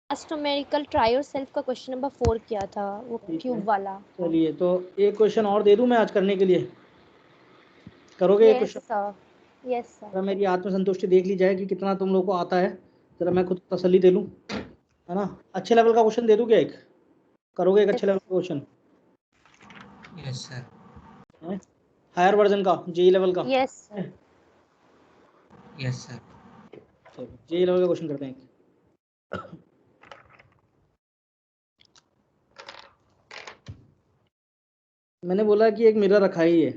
Last numerical try yourself का question number 4 किया था, वो ठीक है। क्यूब वाला। चलिए तो एक क्वेश्चन और दे दूं मैं आज करने के लिए, करोगे एक yes question? Sir, yes sir. जरा मेरी आत्मसंतुष्टि देख ली जाए कि कितना तुम लोग को आता है, जरा मैं खुद तसल्ली दे लूं, है ना। अच्छे लेवल का क्वेश्चन दे दूं क्या? एक करोगे एक अच्छे लेवल का question? Yes sir. Higher version का, जेई लेवल का? Yes sir. Yes sir. चलो जेई लेवल का क्वेश्चन करते हैं। मैंने बोला कि एक मिरर रखा है, ये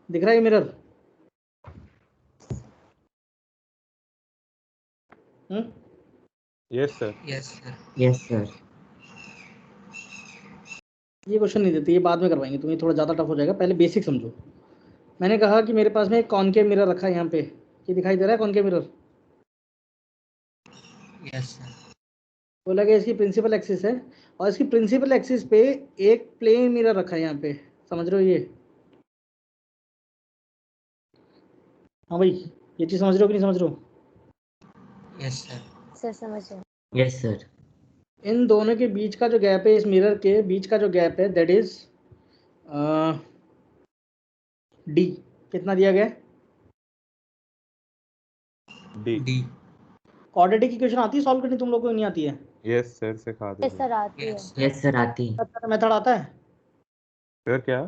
दिख रहा है ये mirror? Yes sir. Yes sir. Yes sir. ये क्वेश्चन नहीं देते, ये बाद में करवाएंगे, तुम्हें थोड़ा ज़्यादा टफ हो जाएगा, पहले बेसिक समझो। मैंने कहा कि मेरे पास में एक कॉनकेव मिरर रखा है यहाँ पे, ये दिखाई दे रहा है कॉनकेव मिरर? Yes sir. बोला कि इसकी प्रिंसिपल एक्सिस है, और इसकी प्रिंसिपल एक्सिस पे एक प्लेन मिरर रखा है यहाँ पे, समझ रहे हो ये? हाँ भाई, ये चीज़ समझ रहे हो कि नहीं समझ रहे हो? Yes sir. सर समझ गए। Yes sir. इन दोनों के बीच का जो गैप है, इस मिरर के बीच का जो गैप है, दैट इज डी। कितना दिया गया है? डी। डी। क्वाड्रेटिक इक्वेशन आती है सॉल्व करनी तुम लोग को? नहीं आती है? यस सर, सिखा यस दीजिए सर आती है। यस सर आती। मेथड आता है? सर क्या?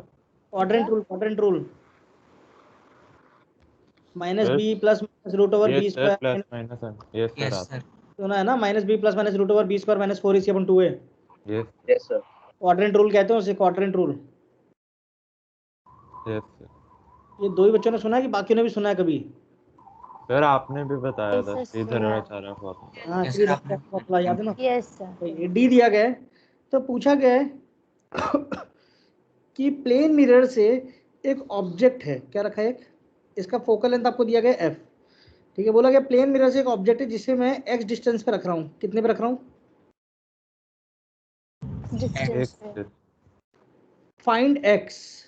Quadrant rule, quadrant rule minus sir B plus minus root over B yes sir, plus square, minus yes sir yes आता सर। सुना है ना? Minus B plus minus root over B square minus 4ac upon 2a, है। Yes yes sir. Quadrant rule कहते हैं उसे, quadrant rule. Yes sir. ये दो ही बच्चों ने सुना है कि बाकियों ने भी सुना है कभी? सर आपने भी बताया था, यस श्रीधर सर। आचार्य फॉर्मूला। हाँ, यस सर, श्रीधर आपने फॉर्मूला याद है ना? Yes sir. तो ये डी दिया गया है, तो पूछा गया है कि प्लेन मिरर से एक ऑब्जेक्ट है, क्या रखा है? एक, इसका फोकल लेंथ आपको दिया गया है एफ, ठीक है। बोला गया प्लेन मिरर से एक ऑब्जेक्ट है जिसे मैं एक्स डिस्टेंस पे रख रहा हूँ। कितने पे रख रहा हूँ? डिस्टेंस एक पे। Sir. Find x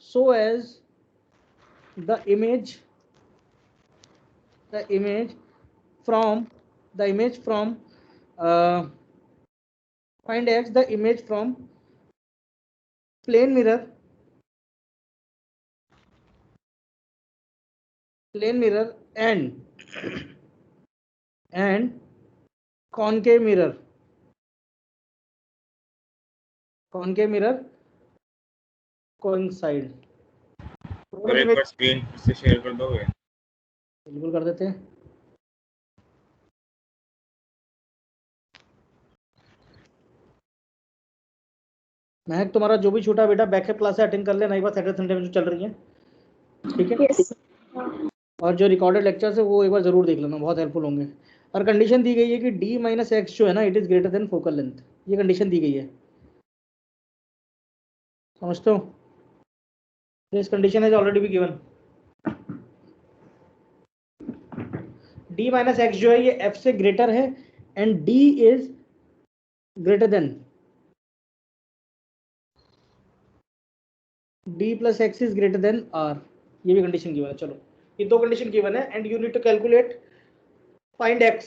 so as the image from uh, find x the image from plane mirror and concave mirror coincide। और एक बार स्क्रीन फिर से शेयर कर दोगे? बिल्कुल कर देते हैं। महक, तुम्हारा जो भी छोटा बेटा बैकअप क्लास अटेंड कर लेना एक बार, सैटरडे संडे में जो चल रही है, ठीक है? यस। और जो रिकॉर्डेड लेक्चर्स है वो एक बार जरूर देख लेना, बहुत हेल्पफुल होंगे। और कंडीशन दी गई है कि d माइनस एक्स जो है ना, it is greater than focal length, ये कंडीशन दी गई है, समझते हो? This condition is already be given. d minus X जो है ये f से ग्रेटर है, and d is greater than d plus X is greater than r, ये भी कंडीशन गिवन है। चलो, ये दो कंडीशन गिवन है, and you need to calculate find x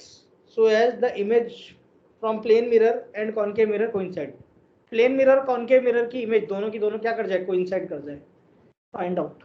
so as the image from plane mirror and concave mirror coincide। Plane mirror concave mirror की image दोनों की दोनों क्या कर जाए? कोइंसाइड कर जाए। Find out.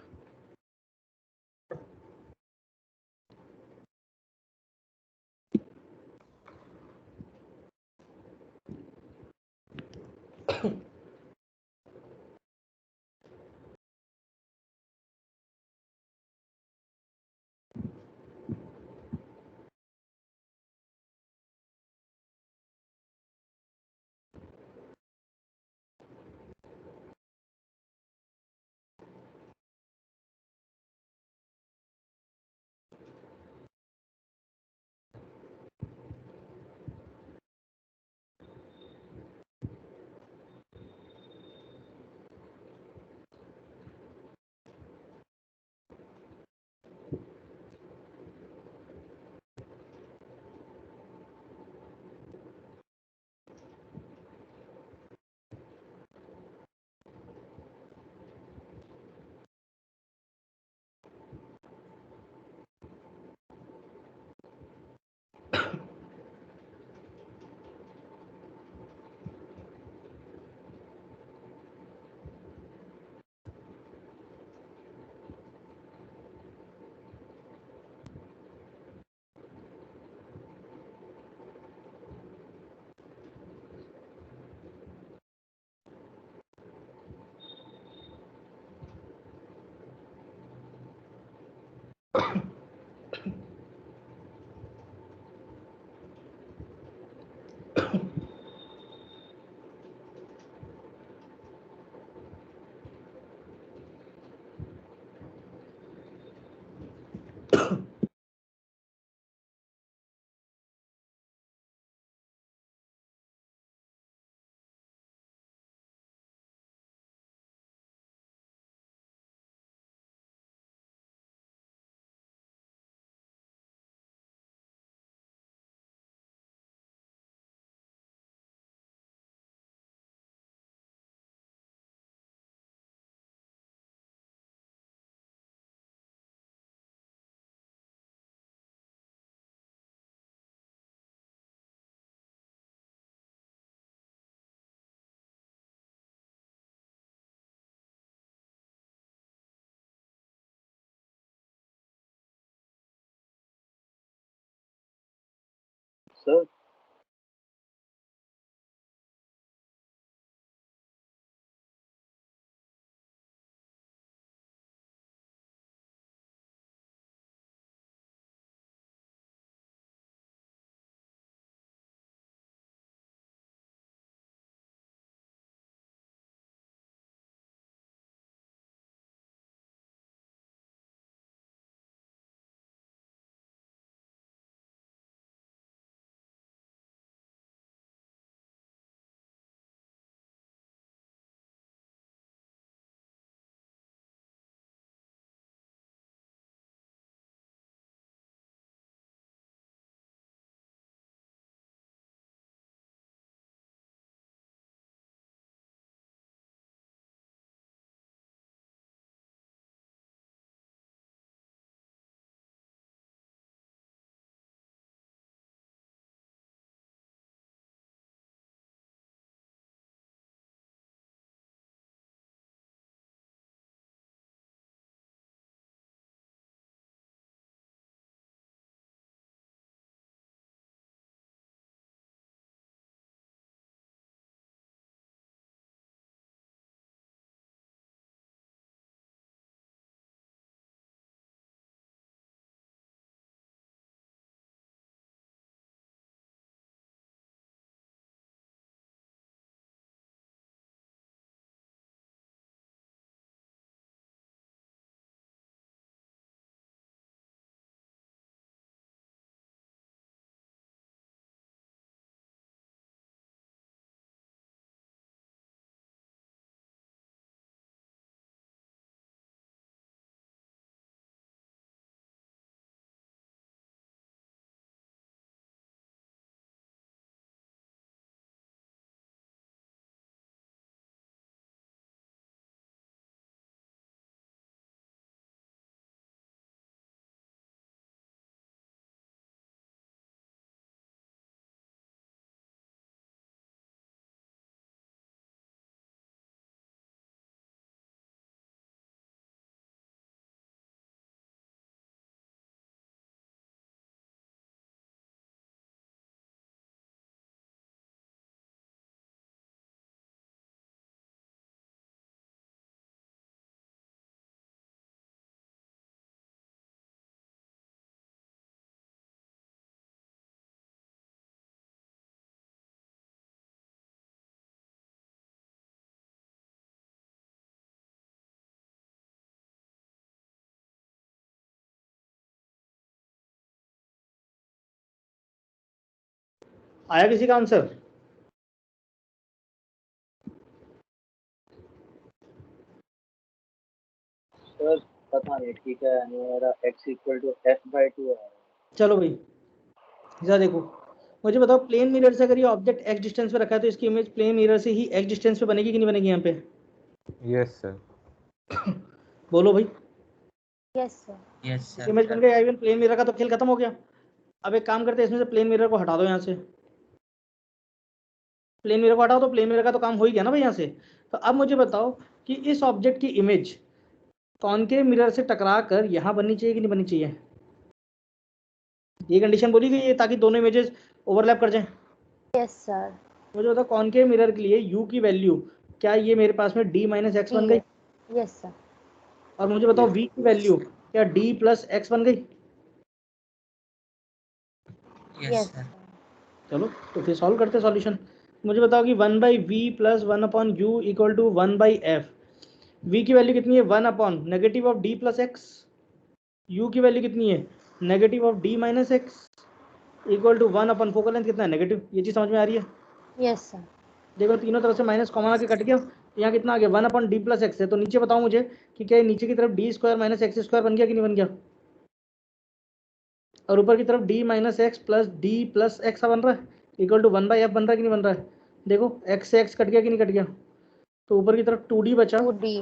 सर आया किसी का आंसर? सर पता नहीं, ठीक है, मेरा x इक्वल टू f/2 है। चलो भाई जरा देखो, मुझे बताओ प्लेन मिरर से अगर ये ऑब्जेक्ट x डिस्टेंस पे रखा है तो इसकी इमेज प्लेन मिरर से ही x डिस्टेंस पे बनेगी कि नहीं बनेगी यहाँ पे? Yes sir. बोलो भाई। Yes sir. Yes sir. Image बन गई। इवन प्लेन मिरर का तो खेल खत्म हो गया। अब एक काम करते हैं, इसमें से प्लेन मिरर को हटा दो यहाँ से। प्लेन मिरर को हटाओ तो प्लेन मिरर का तो काम हो ही गया ना भाई यहाँ से। तो अब मुझे बताओ कि इस ऑब्जेक्ट की इमेज कॉनकेव मिरर से टकरा कर यहाँ बननी चाहिए कि नहीं बननी चाहिए? ये कंडीशन बोली गई है ताकि दोनों इमेजेस ओवरलैप कर जाएं। Yes sir. मुझे बताओ कॉनकेव मिरर के लिए u की वैल्यू क्या ये मेरे पास में d माइनस एक्स बन गई? Yes sir. और मुझे बताओ v की वैल्यू क्या d प्लस एक्स बन गई? Yes sir. चलो तो फिर सॉल्व करते हैं सॉल्यूशन। मुझे बताओ कि 1/v plus 1/u equal to 1/f। v की वैल्यू कितनी है? 1/ negative of d plus X. u की वैल्यू कितनी है? Negative of d minus X equal to 1/ focal length कितना है? नेगेटिव। ये चीज़ समझ में आ रही है? Yes sir. देखो तीनों तरफ से माइनस कॉमन आके कट गया। यहाँ कितना आ गया? 1/d प्लस एक्स है। तो नीचे बताओ मुझे कि क्या नीचे की तरफ d square minus x square बन गया कि नहीं बन गया? और ऊपर की तरफ d minus x plus d plus x बन रहा है इक्वल टू 1/f बन रहा है कि नहीं बन रहा है? देखो x से x कट गया कि नहीं कट गया? तो ऊपर की तरफ 2d बचा 2D।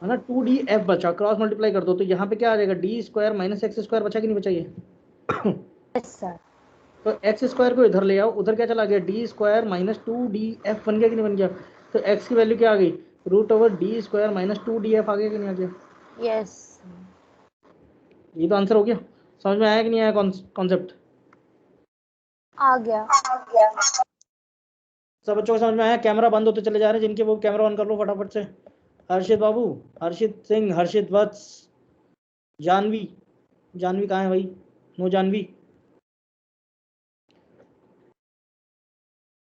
है ना, 2df बचा। क्रॉस मल्टीप्लाई कर दो तो यहाँ पे क्या आ जाएगा? d square minus x square बचा कि नहीं बचा ये? Yes sir. तो एक्स स्क्वायर को इधर ले आओ, उधर क्या चला गया? डी स्क्वायर माइनस 2df बन गया कि नहीं बन गया? तो x की वैल्यू क्या आ गई? √d स्क्वायर माइनस 2df आ गया कि नहीं आ गया? यस। ये तो आंसर हो गया। समझ में आया कि नहीं आया कॉन्सेप्ट? आ गया। सब बच्चों को समझ में आया? कैमरा बंद होते चले जा रहे हैं, जिनके वो कैमरा ऑन कर लो फटाफट से। हर्षित बाबू, हर्षित सिंह, हर्षित वत्स, जानवी, जानवी कहाँ है भाई? नो जानवी,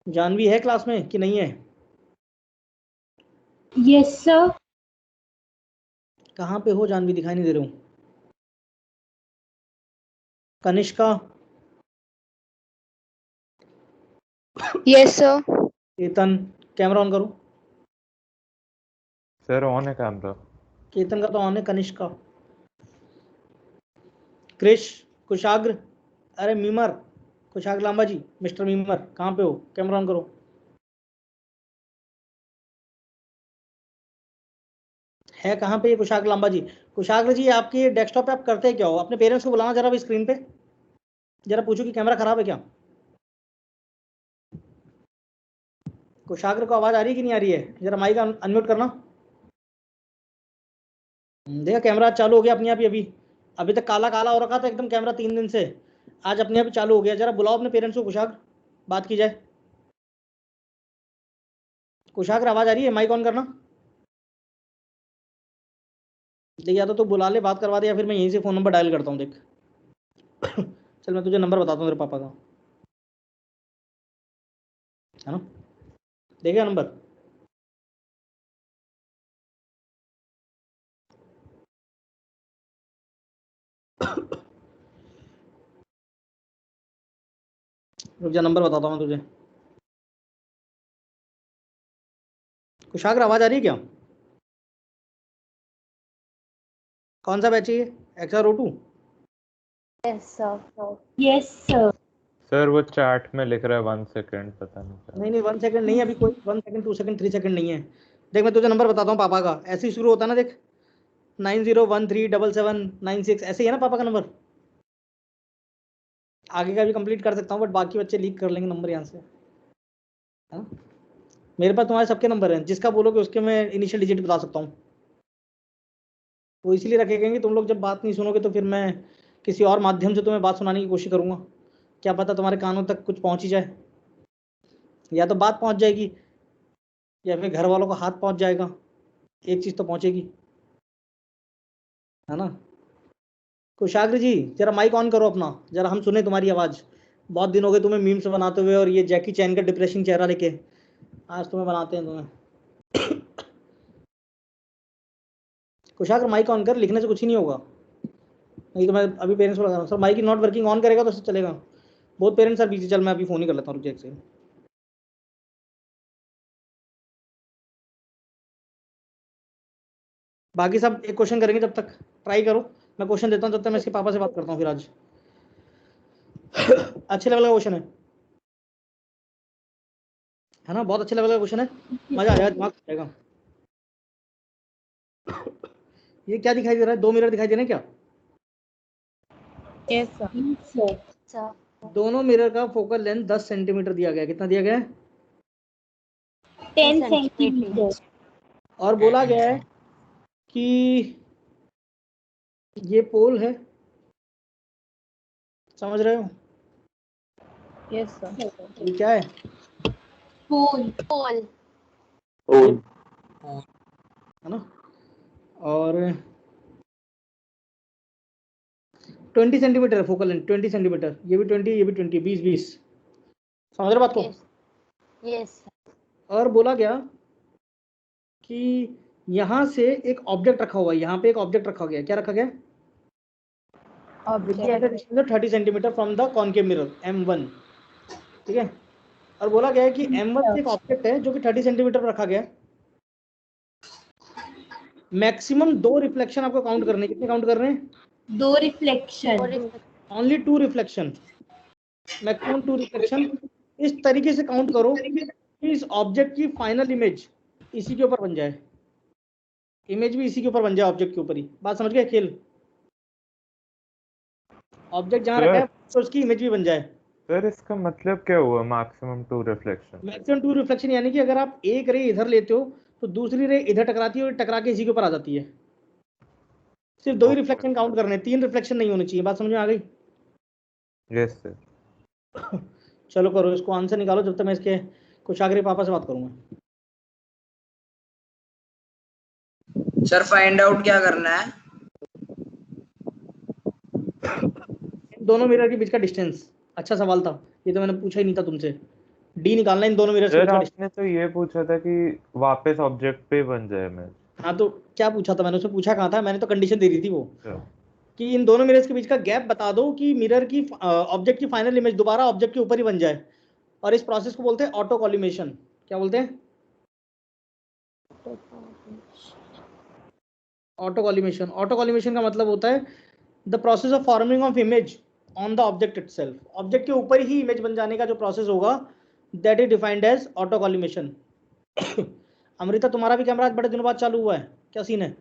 जानवी है क्लास में कि नहीं है? Yes sir. कहाँ पे हो जानवी? दिखाई नहीं दे रहे हो। Kanishka, yes sir. Ketan, camera on करो। सर ऑन है कैमरा। केतन का तो ऑन है। कनिष्का, क्रिश, कुशाग्र, अरे मीमर, कुशाग्र लांबा जी, मिस्टर मीमर कहाँ पे हो? कैमरा ऑन करो। है कहाँ पे ये कुशाग्र लांबा जी? कुशाग्र जी, आपके डेस्कटॉप पे आप करते क्या हो? अपने पेरेंट्स को बुलाना जरा स्क्रीन पे, जरा पूछो कि कैमरा खराब है क्या। कुशाग्र को आवाज आ रही है कि नहीं आ रही है? जरा माइक अनम्यूट करना। देखा कैमरा चालू हो गया अपने आप ही। अभी तक काला काला हो रखा था एकदम कैमरा 3 दिन से, आज अपने आप ही चालू हो गया। जरा बुलाओ अपने पेरेंट्स को। कुशाग्र, बात की जाए। कुशाग्र आवाज आ रही है? माइक ऑन करना। देख, या तो बुला ले, बात करवा दे, या फिर मैं यहीं से फ़ोन नंबर डायल करता हूँ। देख चल मैं तुझे नंबर बताता हूँ तेरे पापा का, है ना? देखिए नंबर। रुक जा, नंबर बताता हूँ तुझे। कुशाग्र आवाज आ रही है क्या? कौन सा बैच चाहिए? XR02? Yes sir. Yes sir. Sir वो चैट में लिख रहा है 1 सेकेंड, पता नहीं क्या। नहीं 1 सेकंड नहीं है अभी कोई। 1 सेकंड, 2 सेकंड, 3 सेकंड नहीं है। देख मैं तुझे नंबर बताता हूँ पापा का, ऐसे ही शुरू होता है ना। देख 90137796, ऐसे ही है ना पापा का नंबर। आगे का भी कंप्लीट कर सकता हूँ, बट बाकी बच्चे लीक कर लेंगे नंबर यहाँ से, है ना? मेरे पास तुम्हारे सबके नंबर हैं, जिसका बोलोगे उसके मैं इनिशियल डिजिट बता सकता हूँ। वो इसीलिए रखे गए, तुम लोग जब बात नहीं सुनोगे तो फिर मैं किसी और माध्यम से तुम्हें बात सुनाने की कोशिश करूँगा। क्या पता तुम्हारे कानों तक कुछ पहुँच ही जाए, या तो बात पहुँच जाएगी या फिर घर वालों को हाथ पहुँच जाएगा। एक चीज़ तो पहुँचेगी, है ना? कुशाग्र जी जरा माइक ऑन करो अपना, जरा हम सुने तुम्हारी आवाज़। बहुत दिन हो गए तुम्हें मीम्स बनाते हुए, और ये जैकी चैन का डिप्रेशन चेहरा लेके आज तुम्हें बनाते हैं तुम्हें। कुशाग्र माइक ऑन कर, लिखने से कुछ ही नहीं होगा। नहीं तो मैं अभी पेरेंट्स को लगा रहा हूँ। Sir mic not working, on करेगा तो चलेगा। बहुत पेरेंट्स सर बिजी, चल मैं अभी फ़ोन ही कर लेता हूँ, रुक जा एक सेकंड। बाकी सब एक क्वेश्चन करेंगे, जब तक ट्राई करो। मैं क्वेश्चन देता हूँ, जब तक मैं इसके पापा से बात करता हूँ फिर आज। अच्छे लेवल का क्वेश्चन है ना? बहुत अच्छे लेवल का क्वेश्चन है, मजा आ जाएगा, दिमाग जाएगा। ये क्या दिखाई दे रहा है? 2 मिरर दिखाई दे रहे हैं क्या? Yes sir. सर दोनों मिरर का फोकल लेंथ 10 सेंटीमीटर दिया गया है। कितना दिया गया है? 10 सेंटीमीटर। और बोला गया है कि ये पोल है, समझ रहे हो? Yes sir. ये क्या है? पोल। पोल। है ना? और 20 सेंटीमीटर है फोकल लेंथ, 20 सेंटीमीटर। ये भी 20, ये भी 20, 20 समझ रहे बात को? यस। और बोला गया कि यहाँ से एक ऑब्जेक्ट रखा हुआ है, यहाँ पे एक ऑब्जेक्ट रखा गया। क्या रखा गया? Object 30 centimetre from the concave mirror M1, ठीक है? और बोला गया है कि M1 से एक ऑब्जेक्ट है जो कि 30 सेंटीमीटर पर रखा गया है। मैक्सिमम 2 रिफ्लेक्शन आपको काउंट करने। कितने काउंट कर रहे हैं? 2 reflection. Only 2 reflection, maximum 2 reflection. इस तरीके से काउंट करो कि इस ऑब्जेक्ट की फाइनल इमेज इसी के ऊपर बन जाए, इमेज भी इसी के ऊपर बन जाए, ऑब्जेक्ट के ऊपर ही। बात समझ गए? खेल ऑब्जेक्ट जहाँ रखा है तो उसकी इमेज भी बन जाए। सर इसका मतलब क्या हुआ मैक्सिमम 2 रिफ्लेक्शन? मैक्सिमम 2 रिफ्लेक्शन यानी कि अगर आप एक रे इधर लेते हो तो दूसरी रे इधर टकराती है और टकरा के इसी के ऊपर आ जाती है। सिर्फ 2 ही रिफ्लेक्शन काउंट करने, 3 रिफ्लेक्शन नहीं होनी चाहिए। बात समझ में आ गई? Yes sir. चलो करो, इसको आंसर निकालो जब तक मैं इसके कुशाग्र पापा से बात करूंगा। सर फाइंड आउट क्या करना है? दोनों मिरर के बीच का डिस्टेंस। अच्छा सवाल था ये, तो मैंने पूछा ही नहीं था तुमसे। डी निकालना है इन दोनों मिरर्स के सर बीच का डिस्टेंस। आपने तो ये पूछा था कि वापस ऑब्जेक्ट पे बन जाए इमेज। हाँ तो क्या पूछा था मैंने, उसमें पूछा कहाँ था, मैंने तो कंडीशन दे दी थी वो अच्छा। कि इन दोनों मिरर्स के बीच का गैप बता दो कि मिरर की ऑब्जेक्ट की फाइनल इमेज दोबारा ऑब्जेक्ट के ऊपर ही बन जाए, और इस प्रोसेस को बोलते हैं ऑटो कॉलिमेशन। क्या बोलते हैं? Auto collimation. ऑटो कॉलिमेशन का मतलब होता है the process of forming of image on the object itself. Object के ऊपर ही इमेज बन जाने का जो प्रोसेस होगा, that is defined as auto collimation. Amrita तुम्हारा भी कैमरा आज बड़े दिनों बाद चालू हुआ है, क्या सीन है?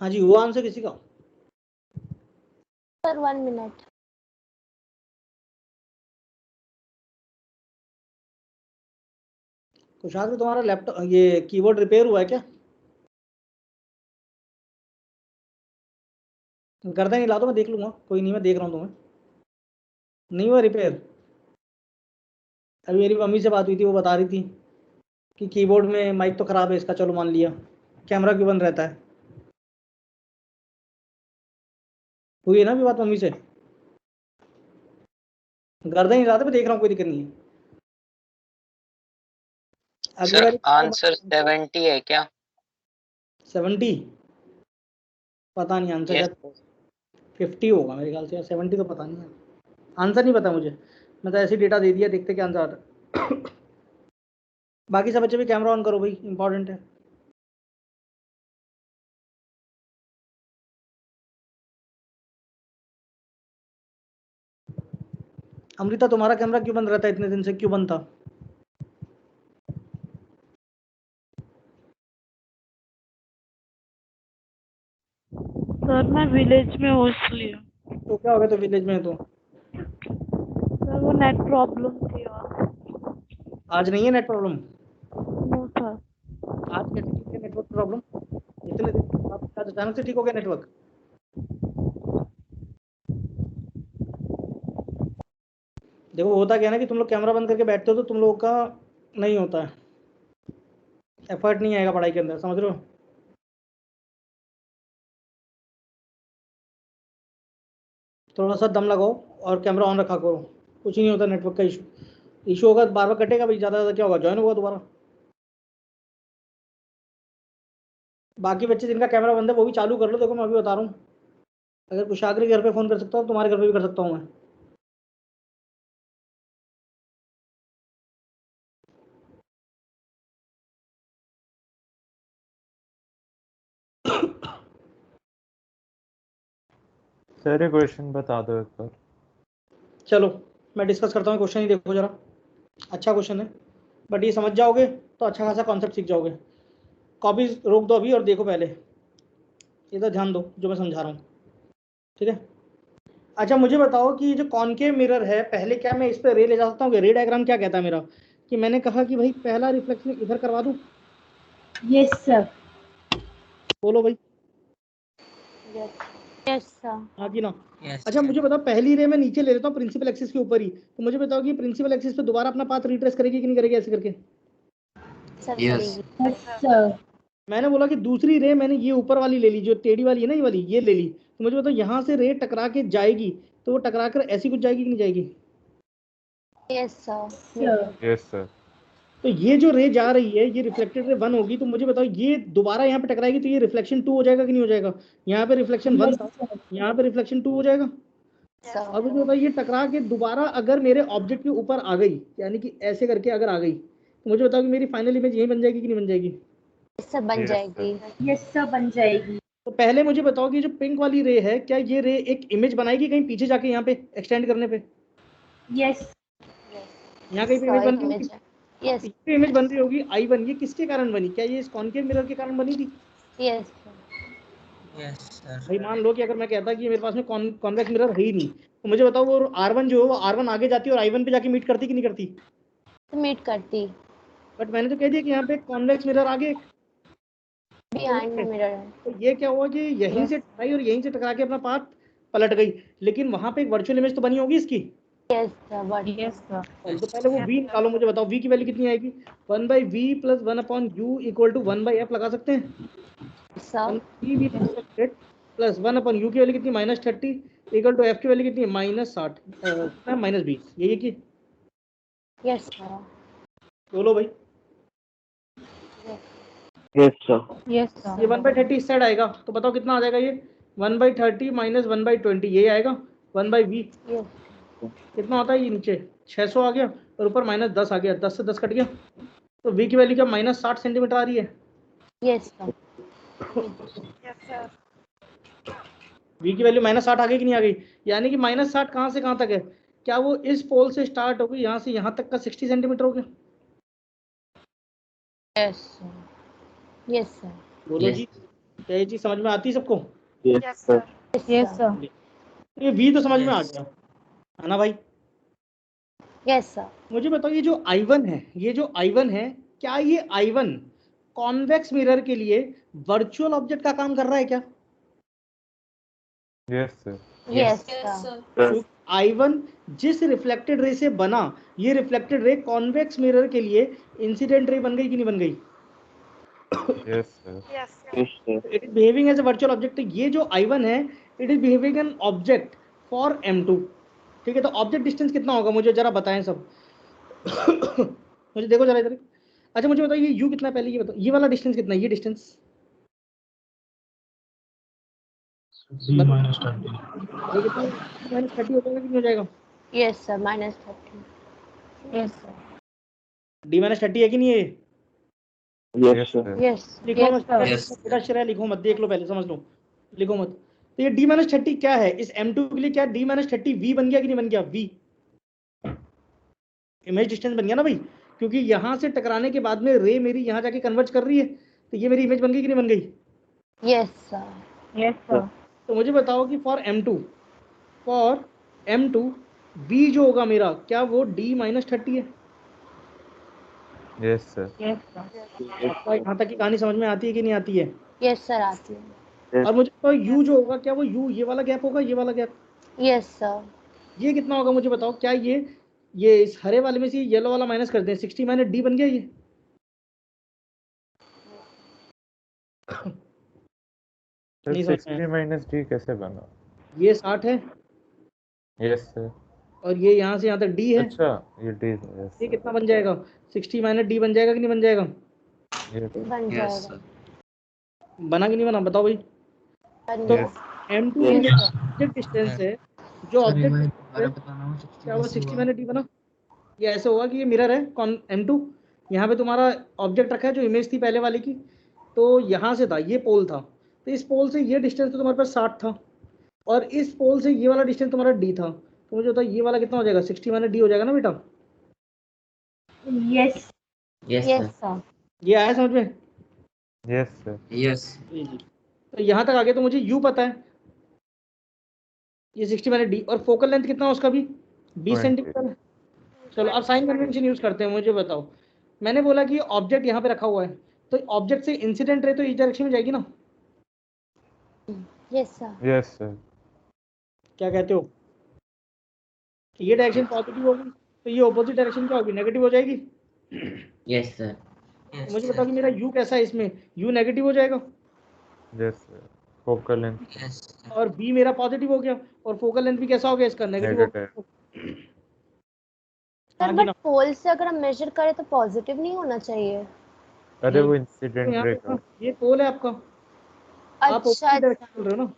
हाँ जी, हुआ आंसर किसी का? Sir 1 minute. कुशाल में तुम्हारा लैपटॉप ये कीबोर्ड रिपेयर हुआ है क्या? गर्दन हिला दो, मैं देख लूंगा, कोई नहीं, मैं देख रहा हूँ तुम्हें। नहीं हुआ रिपेयर? अभी मेरी मम्मी से बात हुई थी, वो बता रही थी कि कीबोर्ड में माइक तो खराब है इसका, चलो मान लिया, कैमरा क्यों बंद रहता है। हुई है ना अभी बात मम्मी से? गर्दन हिला दो, मैं देख रहा हूँ, कोई दिक्कत नहीं है। अगली सर बार आंसर 70 है क्या? 70? पता नहीं, आंसर यस शायद 50 होगा मेरे ख्याल से, 70 तो पता नहीं है, आंसर नहीं पता मुझे। मैं तो ऐसे डेटा दे दिया, देखते क्या आंसर आता है। बाकी सब बच्चे भी कैमरा ऑन करो भाई, इंपॉर्टेंट है। अमृता तुम्हारा कैमरा क्यों बंद रहता है इतने दिन से, क्यों बंद था? सर मैं विलेज में हूँ इसलिए। तो क्या हो गया तो विलेज में है तो? सर वो नेट प्रॉब्लम थी वहाँ। आज नहीं है नेट प्रॉब्लम? No sir. आज कैसे ठीक है नेटवर्क प्रॉब्लम? इतने दिन बाद आज अचानक से ठीक हो गया नेटवर्क? देखो होता क्या है ना कि तुम लोग कैमरा बंद करके बैठते हो तो तुम लोगों का नहीं होता है, एफर्ट नहीं आएगा पढ़ाई के अंदर, समझ रहे हो? थोड़ा सा दम लगाओ और कैमरा ऑन रखा करो, कुछ नहीं होता। नेटवर्क का इशू होगा, बार बार कटेगा भाई, ज़्यादा ज़्यादा क्या होगा, ज्वाइन होगा दोबारा। बाकी बच्चे जिनका कैमरा बंद है वो भी चालू कर लो। देखो मैं अभी बता रहा हूँ, अगर कुशाग्र घर पे फ़ोन कर सकता हूँ, तुम्हारे घर पे भी कर सकता हूँ मैं। सर ये क्वेश्चन बता दो एक बार। चलो मैं डिस्कस करता हूँ क्वेश्चन ही, देखो जरा, अच्छा क्वेश्चन है, बट ये समझ जाओगे तो अच्छा खासा कॉन्सेप्ट सीख जाओगे। कॉपी रोक दो अभी और देखो पहले, इधर ध्यान दो जो मैं समझा रहा हूँ, ठीक है? अच्छा मुझे बताओ कि जो कॉनकेव मिरर है, पहले क्या मैं इस पर रे ले जा सकता हूँ? रे डायग्राम क्या कहता है मेरा, कि मैंने कहा कि भाई पहला रिफ्लेक्शन इधर करवा दूँ? Yes sir. बोलो भाई। Yes sir. हाँ कि ना? यस अच्छा मुझे बताओ, पहली रे मैं नीचे ले लेता हूँ प्रिंसिपल एक्सिस के ऊपर ही, तो मुझे बताओ कि प्रिंसिपल एक्सिस पे दोबारा अपना पाथ रिट्रेस करेगी कि नहीं करेगी ऐसे करके? सर यस करेगी। Yes sir. मैंने बोला कि दूसरी रे मैंने ये ऊपर वाली ले ली, जो टेढ़ी वाली है ना, ये वाली, ये ले ली, तो मुझे बताओ यहाँ से रे टकरा के जाएगी तो वो टकरा कर ऐसी कुछ जाएगी कि नहीं जाएगी? Yes sir. Sir. Yes sir. तो ये जो रे जा रही है ये रिफ्लेक्टेड रे 1 होगी, तो मुझे बताओ ये दोबारा यहाँ पे टकराएगी तो ये रिफ्लेक्शन 2 हो जाएगा कि नहीं हो जाएगा? यहाँ पे रिफ्लेक्शन 1 था, यहाँ पे रिफ्लेक्शन 2 हो जाएगा। और मुझे बताओ ये टकरा के दोबारा अगर मेरे ऑब्जेक्ट के ऊपर आ गई, यानी कि ऐसे करके अगर आ गई, तो मुझे बताओ कि मेरी फाइनल इमेज यही बन जाएगी कि नहीं बन जाएगी? यस सर बन जाएगी। यस सर बन जाएगी। तो पहले मुझे बताओ कि जो पिंक वाली रे है, क्या ये रे एक इमेज बनाएगी कहीं पीछे जाके, यहाँ पे एक्सटेंड करने पे? यस। यहाँ कहीं पे इमेज बन रही होगी? यस ये इमेज बन रही होगी I1, ये किसके कारण बनी? क्या ये इस कॉनकेव मिरर के कारण बनी थी? Yes yes sir. भाई मान लो कि अगर मैं कहता कि मेरे पास में कॉन्वेक्स मिरर है ही नहीं, तो मुझे बताओ वो R1 जो है वो R1 आगे जाती और I1 पे जाके मीट करती कि नहीं करती? तो मीट करती। बट मैंने तो कह दिया कि यहाँ पे कॉन्वेक्स मिरर आगे बिहाइंड में मिरर है। तो ये क्या हुआ कि यहीं से टकराई और यहीं से टकरा के अपना पाथ पलट गई, लेकिन वहां पे एक वर्चुअल इमेज तो बनी होगी इसकी। Yes sir but yes sir. तो पहले वो v निकालो, मुझे बताओ v की वैल्यू कितनी आएगी? 1/v + 1/u = 1/f लगा सकते हैं? सर 1/v + 1/u की वैल्यू कितनी? -30 = f की वैल्यू कितनी है? -60 -20, यही कि? Yes sir. बोलो भाई। Yes sir. Yes sir. ये 1/30 इस साइड आएगा, तो बताओ कितना आ जाएगा? ये 1/30 - 1/20 ये आएगा 1/v। यस कितना होता है ये नीचे? 600 आ गया और ऊपर -10 आ गया, 10 से 10 कट गया, तो v की वैल्यू क्या -60 सेंटीमीटर आ रही है? Yes sir. v की वैल्यू -60 आ गई कि नहीं आ गई? यानी कि -60 कहाँ से कहाँ तक है? क्या वो इस पोल से स्टार्ट हो गई, यहाँ से यहाँ तक का 60 सेंटीमीटर हो गया? Yes sir. Yes sir. बोलो जी, क्या ये चीज समझ में आती है सबको? Yes sir. Yes sir. तो ये v तो समझ में आ Yes. गया है ना भाई? Yes sir. मुझे बताओ ये जो I1 है, ये जो I1 है, क्या ये I1 कॉन्वेक्स मिरर के लिए वर्चुअल ऑब्जेक्ट का काम कर रहा है क्या? Yes sir. Yes sir. I1 जिस रिफ्लेक्टेड रे से बना, ये रिफ्लेक्टेड रे कॉन्वेक्स मिरर के लिए इंसिडेंट रे बन गई कि नहीं बन गई? Yes sir. Yes sir. It is behaving as a virtual object. ये जो I1 है, it is behaving an object for M2, ठीक है? तो ऑब्जेक्ट डिस्टेंस कितना होगा मुझे जरा बताएं सब। मुझे देखो जरा इधर। अच्छा मुझे बताओ ये U कितना है पहले ये बताओ, ये वाला डिस्टेंस कितना है? ये डिस्टेंस C -30 ये कितना -30 हो जाएगा कि नहीं हो जाएगा? Yes, sir. -30. Yes, sir. D -30 है कि नहीं है? Yes, sir. Yes. लिखो Yes, मत, sir. Yes. बेटा श्रेया लिखो मत, देख लो पहले, समझ लो, लिखो मत। तो ये D -30 क्या है? इस M2 के लिए क्या D -30 V बन गया कि नहीं बन गया? V इमेज डिस्टेंस बन गया ना भाई, क्योंकि यहाँ से टकराने के बाद में रे मेरी यहाँ जाके कन्वर्ज कर रही है, तो ये मेरी इमेज बन गई कि नहीं बन गई? Yes, sir. Yes, sir. तो मुझे बताओ कि फॉर M2 V जो होगा मेरा, क्या वो D -30 है? Yes, sir. Yes, sir. आपको यहाँ तक की कहानी समझ में आती है कि नहीं आती है? Yes, sir. आती है। और मुझे बताओ U जो होगा, क्या वो U ये वाला गैप होगा, ये वाला गैप? Yes, sir. ये कितना होगा मुझे बताओ? क्या ये इस हरे वाले में से येलो वाला माइनस कर दें, 60 - D बन गया ये? Sir, नहीं समझ में 60 minus D कैसे बना? ये 60 है Yes, sir. और ये यहाँ से यहाँ तक D है, अच्छा, ये D है. Yes, ये sir. कितना बन जाएगा? 60 - D बन जाएगा कि नहीं बन जाएगा? Yes, बन Yes, जाएगा। sir. बना कि नहीं बना, बताओ भाई। बन तो yes. M2 की जो ऑब्जेक्ट डिस्टेंस है, जो ऑब्जेक्ट क्या वो 60 - D बना? ये ऐसे होगा कि ये मिरर है कौन M2, यहाँ पे तुम्हारा ऑब्जेक्ट रखा है जो इमेज थी पहले वाली की, तो यहाँ से था, ये पोल था, तो इस पोल से ये डिस्टेंस तो तुम्हारे पास 60 था, और इस पोल से ये वाला डिस्टेंस तुम्हारा D था, तो मुझे बताओ ये वाला कितना हो जाएगा? 60 - D हो जाएगा ना बेटा? Yes. Yes, Yes, sir. sir. ये आया समझ में? Yes, sir. Yes. जी। तो यहाँ तक आगे तो मुझे U पता है, ये 60 - D, और फोकल लेंथ कितना है उसका भी? 20 20. सेंटीमीटर है। चलो अब साइन कन्वेंशन यूज करते हैं। मुझे बताओ, मैंने बोला कि ऑब्जेक्ट यहाँ पे रखा हुआ है, तो ऑब्जेक्ट से इंसिडेंट रे तो इस डायरेक्शन में जाएगी ना? Yes, sir. Yes, sir. क्या कहते हो? ये डायरेक्शन पॉजिटिव होगी, तो ये ऑपोजिट डायरेक्शन क्या होगी? नेगेटिव हो जाएगी। Yes, sir. तो मुझे बताओ कि मेरा U कैसा है इसमें? U नेगेटिव हो जाएगा, Yes, sir. Focal length Yes. और B मेरा पॉजिटिव हो गया, और फोकल लेंथ भी कैसा हो गया इसका? नेगेटिव हो negative. गया। सर हाँ जी बट ना। पोल से अगर हम मेजर करें तो पॉजिटिव नहीं होना चाहिए। अरे वो तो इंसिडेंट यहाँ रे पे का. ये पोल है आपका, आप अच्छा ऑपोजिट डायरेक्शन अच्छा। बोल रहे हो ना,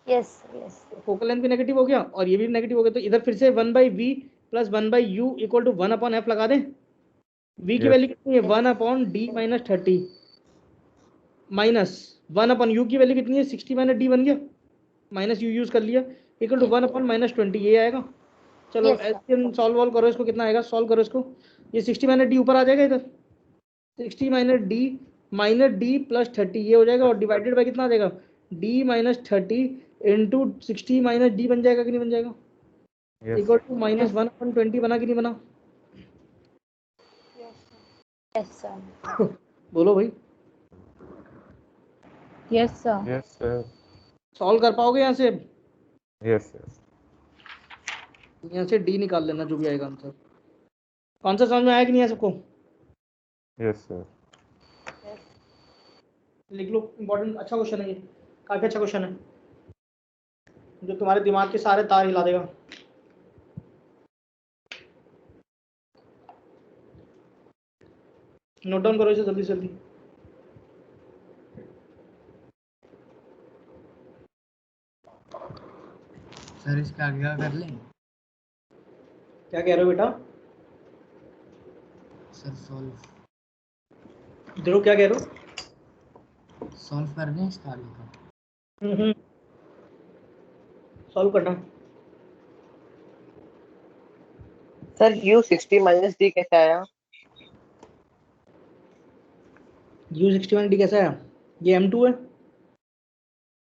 यस यस। फोकल लेंथ भी नेगेटिव हो गया और ये भी नेगेटिव हो गया, तो इधर फिर से 1/v + 1/u = 1/f लगा दें। v की Yes. वैल्यू कितनी है? 1/d - 30 माइनस 1/u की वैल्यू कितनी है? 60 - D बन गया, माइनस u यूज कर लिया, = 1/- 20 ये आएगा। चलो Yes, sir. एसएन सॉल्व करो इसको, कितना आएगा? सॉल्व करो इसको, ये 60 - D ऊपर आ जाएगा, इधर 60 - D -D + 30 ये हो जाएगा, और डिवाइडेड बाय कितना आ जाएगा? D - 30 × 60 - D बन जाएगा कि नहीं बन जाएगा? Yes. = -1/20 बना कि नहीं बना? Yes sir. बोलो भाई, Yes, sir. Yes, sir. Solve कर पाओगे यहाँ से? Yes, sir. यहाँ से D निकाल लेना जो भी आएगा आंसर। कौन सा समझ में आया कि नहीं है सबको? Yes, sir. लिख लो, इंपॉर्टेंट अच्छा क्वेश्चन है ये, काफी अच्छा क्वेश्चन है जो तुम्हारे दिमाग के सारे तार हिला देगा। नोट डाउन करो इसे जल्दी से जल्दी। सर इसका आगे क्या कर लें? क्या कह रहे हो बेटा? सर सॉल्व ध्रुव क्या कह रहे हो? सॉल्व कर दें इसका आगे का। सॉल्व करना। सर U 60 - D कैसे आया? U 60 - D कैसा है? ये M2 है,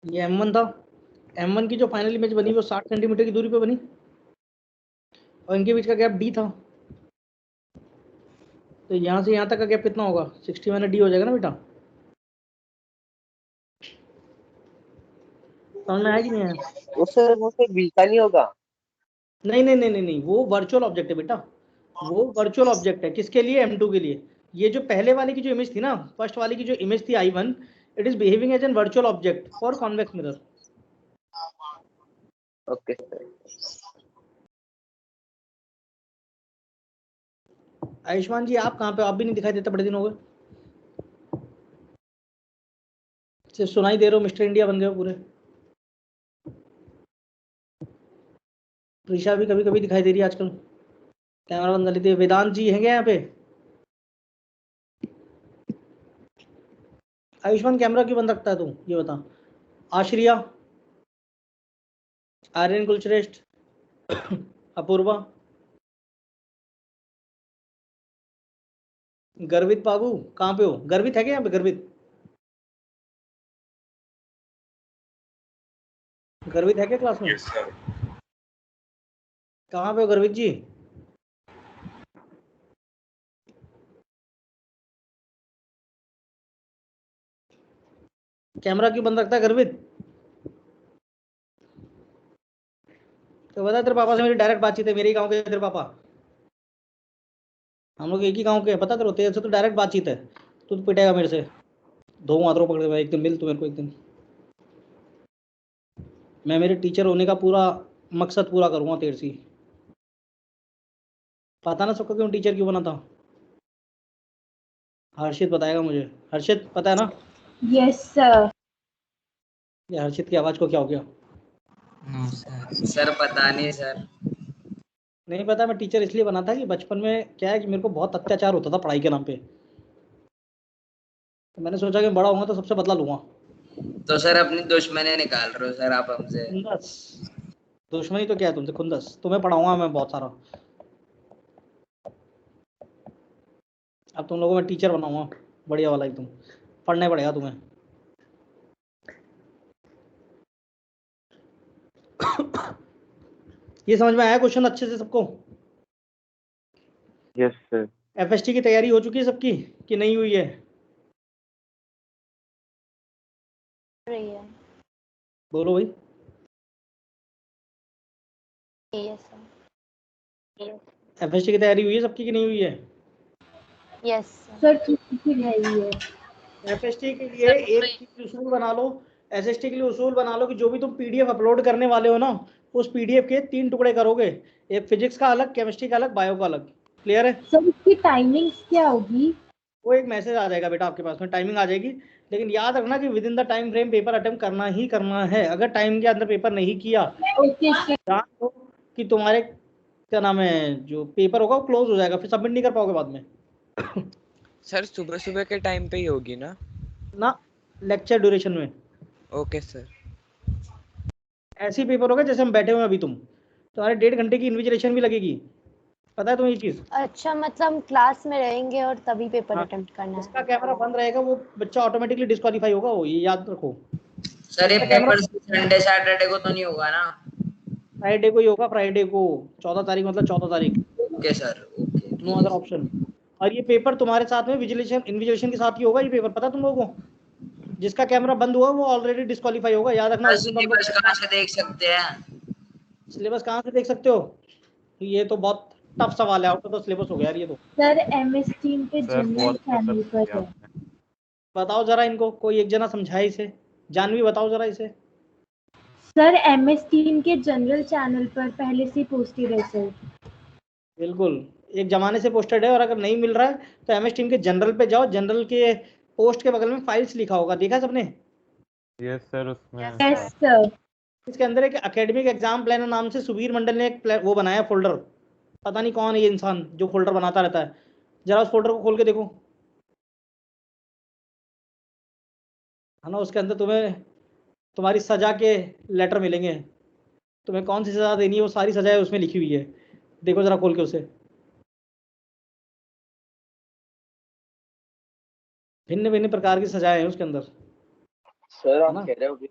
ये M1 था। M1 की जो फाइनल इमेज बनी वो 60 सेंटीमीटर की दूरी पे बनी, और इनके बीच का गैप D था, तो यहाँ से यहाँ तक का गैप कितना होगा? 60 - D हो जाएगा ना बेटा? समझ में आया कि नहीं आया? वो फिर V का नहीं होगा? नहीं नहीं नहीं नहीं नहीं, वो वर्चुअल ऑब्जेक्ट है बेटा, वो वर्चुअल ऑब्जेक्ट है। किसके लिए? M2 के लिए। ये जो पहले वाली की जो इमेज थी ना, फर्स्ट वाली की जो इमेज थी I1, it is behaving as an virtual object for convex mirror. Okay sir. Ayushman ji आप कहाँ पे? आप भी नहीं दिखाई देते, बड़े दिन हो गए, सिर्फ सुनाई दे रहे हो, मिस्टर इंडिया बन गए हो पूरे। त्रिशा भी कभी कभी दिखाई दे रही है आजकल, कैमरा बंद कर लेती है। वेदांत जी हैं क्या यहाँ पे? आयुष्मान कैमरा क्यों बंद रखता है तू, ये बता। आश्रिया, आर्यन कुलश्रेष्ठ, अपूर्वा, गर्वित बाबू कहाँ पे हो? गर्वित है क्या यहाँ पे? गर्वित गर्वित है क्या क्लास में? Yes sir. कहाँ पे हो गर्वित जी? कैमरा क्यों बंद रखता है गर्वित? तो बता, तेरे पापा से मेरी डायरेक्ट बातचीत है, मेरे ही गांव के तेरे पापा, हम लोग एक ही गांव के, पता तेरे, तेरे से तो डायरेक्ट बातचीत है। तू तो पिटेगा मेरे से, दो हाथों पकड़ के, एक दिन मिल तू मेरे को एक दिन, मैं मेरे टीचर होने का पूरा मकसद पूरा करूंगा तेरे से। पता ना सबको क्यों टीचर क्यों बना था? हर्षित बताएगा मुझे। हर्षित पता है ना? Yes sir. ये हर्षित की आवाज को क्या हो गया? No sir. सर पता नहीं सर। नहीं पता, मैं टीचर इसलिए बना था कि बचपन में क्या है कि मेरे को बहुत अत्याचार होता था पढ़ाई के नाम पे, तो मैंने सोचा कि बड़ा होऊंगा तो सबसे बदला लूंगा। तो सर अपनी दुश्मनी निकाल रहे हो सर आप हमसे? खुंदस, दुश्मनी तो क्या है तुमसे, खुंदस। तुम्हें पढ़ाऊंगा मैं बहुत सारा, अब तुम लोगों में टीचर बनाऊंगा बढ़िया वाला एकदम, पढ़ना पड़ेगा तुम्हें। ये समझ में आया क्वेश्चन अच्छे से सबको? Yes sir. एफएसटी की तैयारी हो चुकी है सबकी कि नहीं हुई है? रही है। बोलो भाई। Yes sir. एफएसटी की तैयारी हुई है सबकी कि नहीं हुई है? यस सर किसी की नहीं है। एफएसटी के लिए एक चीज उसूल बना लो, एसएसटी के लिए उसूल बना लो कि जो भी तुम पीडीएफ अपलोड करने वाले हो ना, उस पीडीएफ के 3 टुकड़े करोगे, एक फिजिक्स का अलग, केमिस्ट्री का अलग, बायो का अलग। क्लियर है? सर इसकी टाइमिंग्स क्या होगी? वो एक मैसेज आ जाएगा बेटा आपके पास में, टाइमिंग आ जाएगी, लेकिन याद रखना कि with in the time frame paper attempt करना ही करना है। अगर टाइम के अंदर पेपर नहीं किया, ओके सर। जान लो कि तुम्हारे क्या नाम है जो पेपर होगा वो क्लोज हो जाएगा, फिर सबमिट नहीं कर पाओगे बाद में। सर सुबह सुबह के टाइम पे ही होगी ना? ना, लेक्चर ड्यूरेशन में। Okay sir. ऐसे ही पेपर होगा जैसे हम बैठे हुए हैं अभी, तुम्हारे 1.5 घंटे की इन्विजिलेशन भी लगेगी, पता है तुम्हें ये चीज? अच्छा, मतलब क्लास में रहेंगे और तभी पेपर हाँ, अटेम्प्ट करना है। जिसका कैमरा बंद रहेगा वो बच्चा ऑटोमेटिकली डिस्क्वालीफाई होगा, वो ये याद रखो। सर ये जिसका कैमरा पेपर संडे सैटरडे को तो नहीं होगा ना? फ्राइडे को ही होगा, फ्राइडे को 14 तारीख, मतलब 14 तारीख। Okay sir okay. No other option. और ये पेपर तुम्हारे साथ में विजिलेशन इन्विजिलेशन के साथ ही होगा ये पेपर, पता है तुम लोगों को? जिसका कैमरा बंद हुआ वो ऑलरेडी डिस्क्वालीफाई होगा, याद रखना। उसमें तो हम सिलेबस कहाँ से देख सकते हैं? सिलेबस कहाँ से देख सकते हो? ये तो बहुत टफ सवाल है, आउट ऑफ द सिलेबस हो गया यार ये तो। सर एमएस टीम के जनरल चैनल पर है। बताओ जरा इनको, कोई एक जना समझाए इसे, जानवी बताओ जरा इसे। सर एमएस टीम के जनरल चैनल पर पहले से पोस्टेड है सर। बिल्कुल, एक जमाने से पोस्टेड है, और अगर नहीं मिल रहा है तो एमएस टीम के जनरल पे जाओ, जनरल के पोस्ट के बगल में फाइल्स लिखा होगा, देखा सबने? यस सर, उसमें यस सर। इसके अंदर एक एकेडमिक एग्जाम प्लानर नाम से सुबीर मंडल ने एक वो बनाया फोल्डर, पता नहीं कौन है ये इंसान जो फोल्डर बनाता रहता है, जरा उस फोल्डर को खोल के देखो, है ना? उसके अंदर तुम्हें तुम्हारी सजा के लेटर मिलेंगे, तुम्हें कौन सी सजा देनी है वो सारी सजाएं उसमें लिखी हुई है, देखो जरा खोल के उसे। भिन्न भिन्न प्रकार की सजाएं हैं उसके अंदर। सर है आप ना? कह रहे हो कि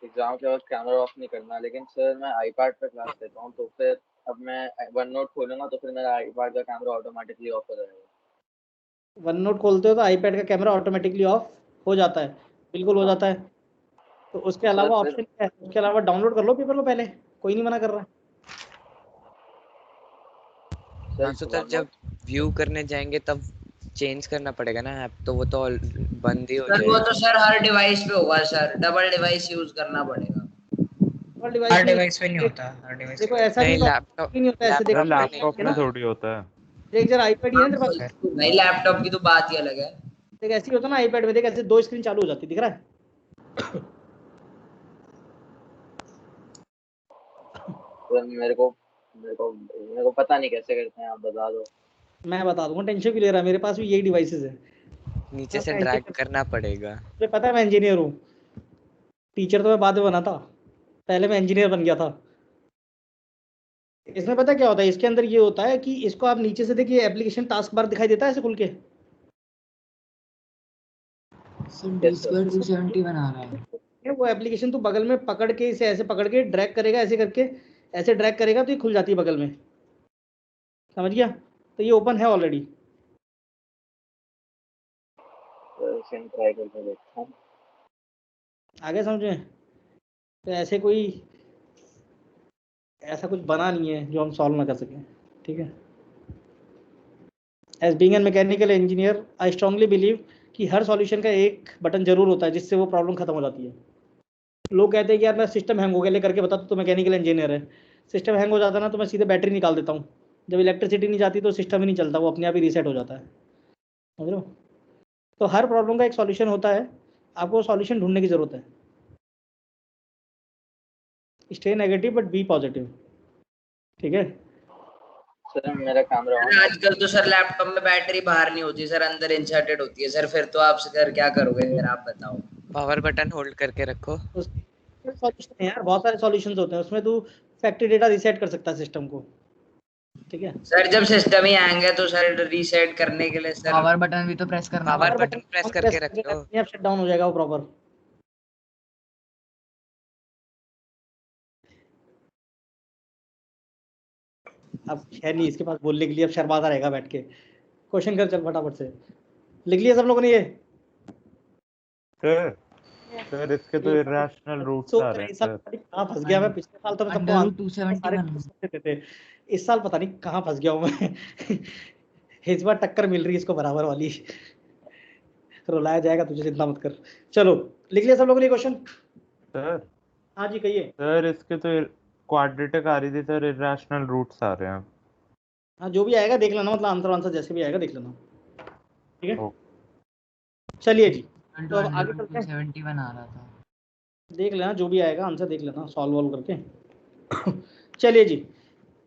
एग्जाम के वक्त कैमरा ऑफ नहीं करना, लेकिन सर मैं आईपैड पे क्लास लेता हूँ, तो फिर अब मैं वन नोट खोलूंगा तो फिर मेरा आईपैड का कैमरा ऑटोमेटिकली ऑफ हो जाएगा। वन नोट खोलते हो तो आईपैड का कैमरा ऑटोमेटिकली ऑफ हो जाता है, बिल्कुल हो जाता है। तो उसके अलावा सर, ऑप्शन क्या है? उसके अलावा डाउनलोड कर लो पेपर को पहले, कोई नहीं मना कर रहा। हाँ तो सर जब व्यू करने जाएंगे तब चेंज करना पड़ेगा ना ऐप, तो वो तो बंद ही हो सर जाएगा। वो तो सर हर डिवाइस पे होगा सर, डबल डिवाइस यूज करना पड़ेगा। हर डिवाइस पे नहीं होता, हर डिवाइस देखो ऐसा नहीं होता ऐसे, देखो लैपटॉप में थोड़ी होता है। देख जरा आईपैड ही है ना तेरे पास, नहीं लैपटॉप की तो बात ही अलग है। देख ऐसे ही होता ना आईपैड में, देख ऐसे 2 स्क्रीन चालू हो जाती, दिख रहा है? सर मेरे को मेरे को पता नहीं कैसे करते हैं, आप बता दो। मैं बता दूंगा, टेंशन क्यों ले रहा है, मेरे पास भी यही डिवाइसेस है। नीचे से ड्रैग करना पड़ेगा। मुझे पता है मैं इंजीनियर हूँ, टीचर तो मैं बाद में बना था, पहले मैं इंजीनियर बन गया था। इसमें पता क्या होता है, इसके अंदर ये होता है कि इसको आप नीचे से देखिए, एप्लीकेशन टास्क बार दिखाई देता है ऐसे खुल के। बना रहा है। वो एप्लीकेशन तो बगल में पकड़ के, इसे ऐसे पकड़ के ड्रैग करेगा, ऐसे करके ऐसे ड्रैग करेगा तो ये खुल जाती है बगल में, समझ गया? तो ये ओपन है ऑलरेडी। ट्राई करके देखता हूँ। आगे समझे? तो ऐसे कोई ऐसा कुछ बना नहीं है जो हम सॉल्व ना कर सकें, ठीक है? As being an mechanical engineer I strongly believe कि हर सॉल्यूशन का एक बटन जरूर होता है जिससे वो प्रॉब्लम खत्म हो जाती है। लोग कहते हैं कि यार मैं सिस्टम हैंग हो गया, ले करके बता तो मैकेनिकल इंजीनियर है। सिस्टम हैंग हो जाता ना तो मैं सीधे बैटरी निकाल देता हूँ, जब इलेक्ट्रिसिटी नहीं जाती तो सिस्टम ही नहीं चलता, वो अपने आप ही रीसेट हो जाता है, समझ लो? तो हर प्रॉब्लम का एक सॉल्यूशन होता है, आपको सॉल्यूशन ढूंढने की जरूरत है। Stay negative but be positive, ठीक है? सर मेरा कैमरा आजकल तो सर लैपटॉप में बैटरी बाहर नहीं होती सर, अंदर इंसर्टेड होती है सर, फिर तो आप सर क्या करोगे फिर आप बताओ। पावर बटन होल्ड करके रखो। सॉल्यूशन है यार, बहुत सारे सॉल्यूशंस होते हैं उसमें, तू फैक्ट्री डेटा रीसेट कर सकता है सिस्टम को, ठीक है? सर जब सिस्टम ही हैंग है तो सर रीसेट करने के लिए सर पावर बटन भी तो प्रेस करना पावर बटन प्रेस करके रखो। शट डाउन हो जाएगा वो प्रॉपर। अब है नहीं इसके पास बोलने के लिए, अब शर्माता रहेगा बैठ के। क्वेश्चन कर चल फटाफट से, लिख लिया सब लोगों ने ये? सर इसके तो इरेशनल रूट्स आ रहे हैं सर। कहाँ फंस गया मैं, पिछले साल तो मैं सबको सारे देते थे, इस साल पता नहीं कहाँ फंस गया हूँ मैं। इस बार टक्कर मिल रही है इसको बराबर वाली, रुलाया जाएगा तुझे, चिंता मत कर। चलो लिख लिया सब लोगों ने क्वेश्चन? सर हाँ जी कहिए। सर इसके तो क्वाड्रेटिक आ रही थी सर, इरेशनल रूट्स आ रहे हैं। हाँ जो भी आएगा देख लेना, मतलब आंसर जैसे भी आएगा देख लेना, ठीक है? चलिए जी, तो अब आगे चलते हैं। 71 आ रहा था, देख लेना जो भी आएगा आंसर देख लेना, सॉल्व वॉल्व करके। चलिए जी,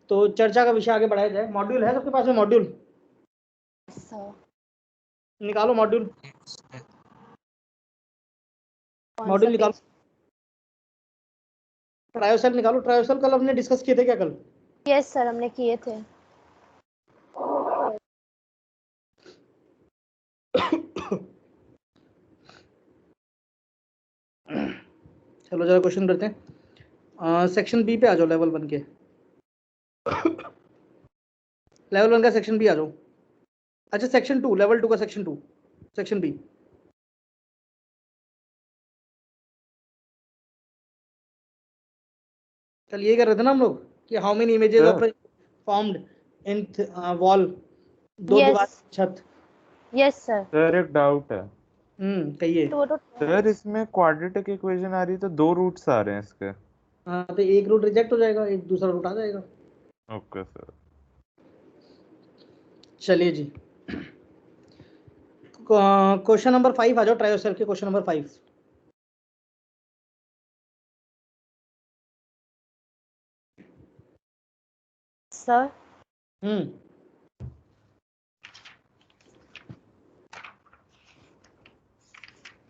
तो चर्चा का विषय आगे बढ़ाया जाए। मॉड्यूल है सबके पास में? मॉड्यूल निकालो, मॉड्यूल मॉड्यूल निकालो, ट्रायोसेल निकालो। ट्रायोसेल कल हमने डिस्कस किए थे क्या कल? यस सर हमने किए थे। चलो जरा क्वेश्चन करते हैं। सेक्शन बी पे आ जाओ, लेवल 1 के। लेवल 1 का सेक्शन बी आ जाओ। अच्छा सेक्शन 2, लेवल 2 का सेक्शन 2, सेक्शन बी। कल ये कर रहे थे ना हम लोग कि how many images of formed in wall, दो दीवार छत। Yes sir. सर एक डाउट है। कहिए। सर इसमें क्वाड्रेटिक इक्वेशन आ रही है तो 2 रूट्स आ रहे हैं इसके। हाँ तो एक रूट रिजेक्ट हो जाएगा, एक दूसरा रूट आ जाएगा। Okay sir. चलिए जी, क्वेश्चन नंबर 5 आ जाओ, ट्रायोसेल के क्वेश्चन नंबर 5। सर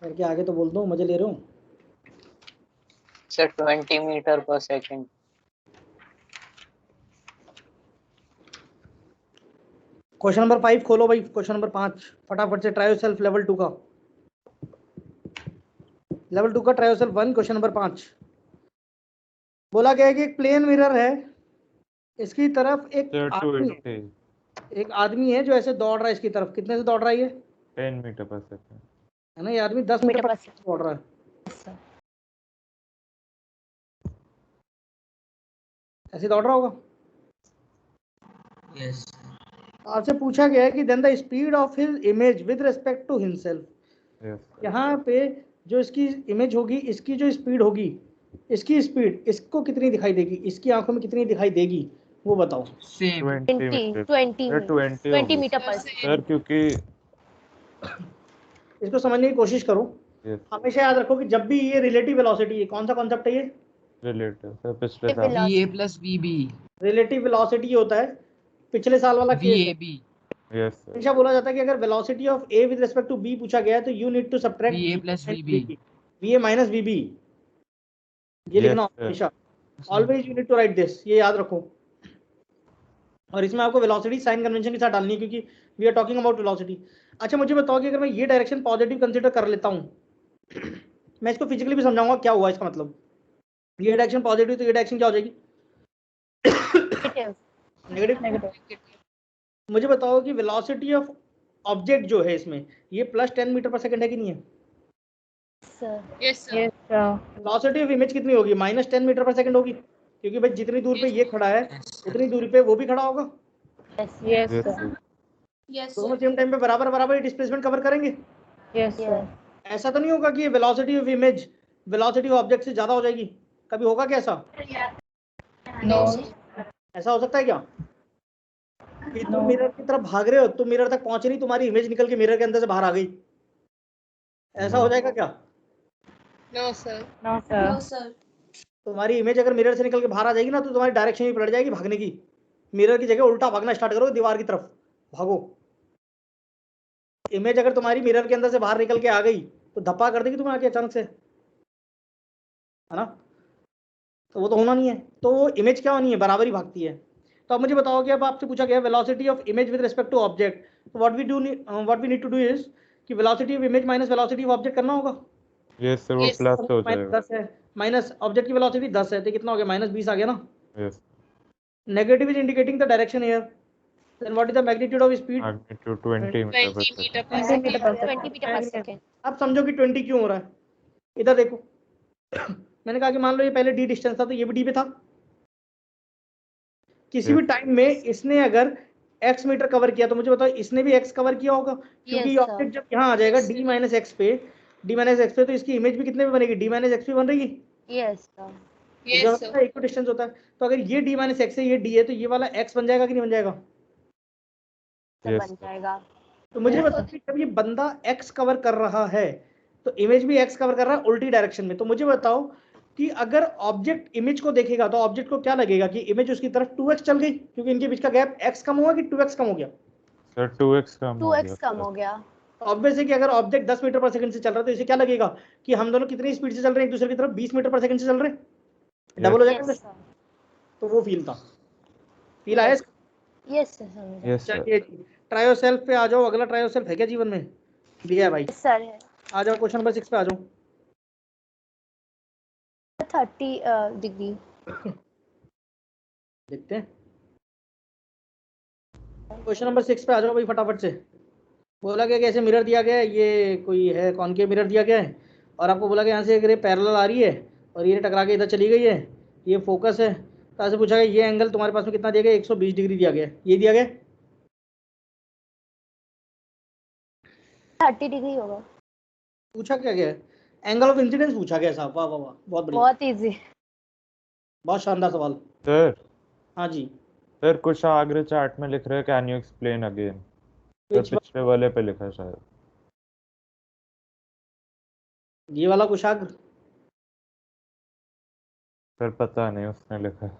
करके आगे तो बोल दो, मजे ले रहे हो। सर 20 मीटर पर सेकंड। क्वेश्चन नंबर 5 खोलो भाई, क्वेश्चन नंबर 5 फटाफट से। ट्रायोसेल्फ लेवल 2 का, लेवल 2 का ट्रायोसेल 1 क्वेश्चन नंबर 5। बोला गया है कि एक प्लेन मिरर है, इसकी तरफ एक आदमी है जो ऐसे दौड़ रहा है इसकी तरफ। कितने से दौड़ रहा है ये? 10 मीटर पर सेकंड है ना, ये आदमी 10 मीटर पर सेकंड दौड़ रहा है। ऐसे दौड़ रहा होगा। यस। आपसे पूछा गया है कि then the speed of his image with respect to himself. यहाँ पे जो इसकी इमेज होगी, इसकी जो स्पीड होगी, इसकी स्पीड इसको कितनी दिखाई देगी, इसकी आंखों में कितनी दिखाई देगी, वो बताओ। 20 मीटर पर सर, क्योंकि इसको समझने की कोशिश करो। हमेशा याद रखो कि जब भी ये रिलेटिव वेलोसिटी है, कौन सा कॉन्सेप्ट है ये? रिलेटिव सर, पिछले साल VA + VB रिलेटिव वेलोसिटी होता है, पिछले साल वाला केस है। VAB yes sir. हमेशा बोला जाता है कि अगर velocity of A with respect to B पूछा गया है तो you need to subtract VA plus VB VA minus VB, ये Yes, लिखना sir. हमेशा, always you need to write this, ये याद रखो। और इसमें आपको वेलोसिटी साइन कन्वेंशन के साथ डालनी है क्योंकि we are talking about velocity. अच्छा मुझे बताओ कि अगर मैं ये डायरेक्शन पॉजिटिव कंसीडर कर लेता हूँ, मैं इसको फिजिकली भी समझाऊंगा क्या हुआ इसका मतलब। ये डायरेक्शन पॉजिटिव तो ये डायरेक्शन क्या हो जाएगी? नेगेटिव। मुझे बताओ कि वेलोसिटी ऑफ ऑब्जेक्ट जो है इसमें ये +10 मीटर पर सेकंड है कि नहीं है? Yes sir. Velocity of image कितनी होगी? -10 मीटर पर सेकंड होगी, क्योंकि भाई जितनी दूर पे ये खड़ा है उतनी दूरी पे वो भी खड़ा होगा। Yes yes sir. सर। दोनों सेम टाइम पे बराबर बराबर ही डिस्प्लेसमेंट कवर करेंगे। Yes sir. ऐसा तो नहीं होगा कि velocity of image velocity of object से ज्यादा हो जाएगी? कभी होगा क्या ऐसा? नो। ऐसा हो सकता है क्या कि तुम मिरर की तरफ भाग रहे हो, तुम मिरर तक पहुंच रही, तुम्हारी इमेज निकल के मिरर के अंदर से बाहर आ गई, ऐसा हो जाएगा क्या? No sir. No sir. तुम्हारी इमेज अगर मिरर से निकल के बाहर आ जाएगी ना तो तुम्हारी डायरेक्शन ही पलट जाएगी भागने की, मिरर की जगह उल्टा भागना स्टार्ट करो, दीवार की तरफ भागो। इमेज अगर तुम्हारी मिरर के अंदर से बाहर निकल के आ गई तो धप्पा कर देगी तुम्हें आके अचानक से, है ना? तो वो तो होना नहीं है, तो वो इमेज क्या होनी है? बराबर ही भागती है। तो अब मुझे बताओ कि अब आपसे पूछा गया velocity of image with respect to object, तो what we need to do is कि velocity of image minus velocity of object करना होगा। यस सर, वो प्लस हो जाएगा। -10 है, माइनस ऑब्जेक्ट की वेलोसिटी 10 है तो कितना हो गया? -20 आ गया ना। Yes. Negative is indicating the direction here, then what is the magnitude of speed? Magnitude 20 metre per 20 metre per 20 metre पर सेकंड। सेकंड। अब समझो कि 20 क्यों हो रहा है, इधर देखो। मैंने कहा कि मान लो ये पहले d डिस्टेंस था तो ये भी d पे था, किसी भी टाइम में इसने अगर x मीटर कवर किया तो मुझे बताओ इसने भी x कवर किया होगा, क्योंकि ये ऑब्जेक्ट जब यहाँ आ जाएगा d माइनस एक्स पे तो इसकी इमेज भी कितने पे बनेगी? d माइनस एक्स पे बन रही है। Yes sir. एक डिस्टेंस होता है, तो अगर ये d माइनस एक्स है ये d है तो ये वाला x बन जाएगा कि नहीं बन जाएगा? बन जाएगा। तो मुझे बताओ कि जब ये बंदा x कवर कर रहा है तो इमेज भी x कवर कर रहा है उल्टी डायरेक्शन में, तो मुझे बताओ कि अगर ऑब्जेक्ट इमेज को देखेगा तो ऑब्जेक्ट को क्या लगेगा कि इमेज उसकी तरफ 2x चल गई, क्योंकि इनके बीच का गैप x कम हुआ कि 2x कम हो गया? सर 2x कम हो 2x गया। कम हो गया। तो ऑब्वियस है कि अगर ऑब्जेक्ट 10 मीटर पर सेकंड से चल रहा है तो इसे क्या लगेगा कि हम दोनों कितनी स्पीड से चल रहे हैं एक दूसरे की तरफ? 20 मीटर पर सेकंड से चल रहे हैं, डबल हो जाएगा। तो वो फील था, फील आया? Yes sir. Yes sir. चलिए ट्राई योरसेल्फ पे आ जाओ। अगला ट्राई योरसेल्फ है क्या जीवन में? दिया है भाई, सर है। आ जाओ क्वेश्चन नंबर 6 पे आ जाओ। 30 डिग्री देखते हैं, क्वेश्चन नंबर 6 पे आ जाओ भाई फटाफट से। बोला गया कि ऐसे मिरर दिया गया है, ये कोई है कॉनकेव मिरर दिया गया है और आपको बोला गया यहाँ से एक रे पैरेलल आ रही है और ये टकरा के इधर चली गई है, ये फोकस है। तो ऐसे पूछा गया ये एंगल तुम्हारे पास में कितना दिया गया? 120 डिग्री दिया गया है, ये दिया गया 30 डिग्री होगा। पूछा क्या गया है? एंगल ऑफ इंसिडेंस पूछा गया साहब। वाह वाह वाह, बहुत बढ़िया, बहुत इजी। बहुत शानदार सवाल। सर हाँ जी, सर कुछ आगे चार्ट में लिख रहे हैं, can you explain again? Sir पिछले वाले पे लिखा है शायद। ये वाला कुशाग्र सर पता नहीं, उसने लिखा है।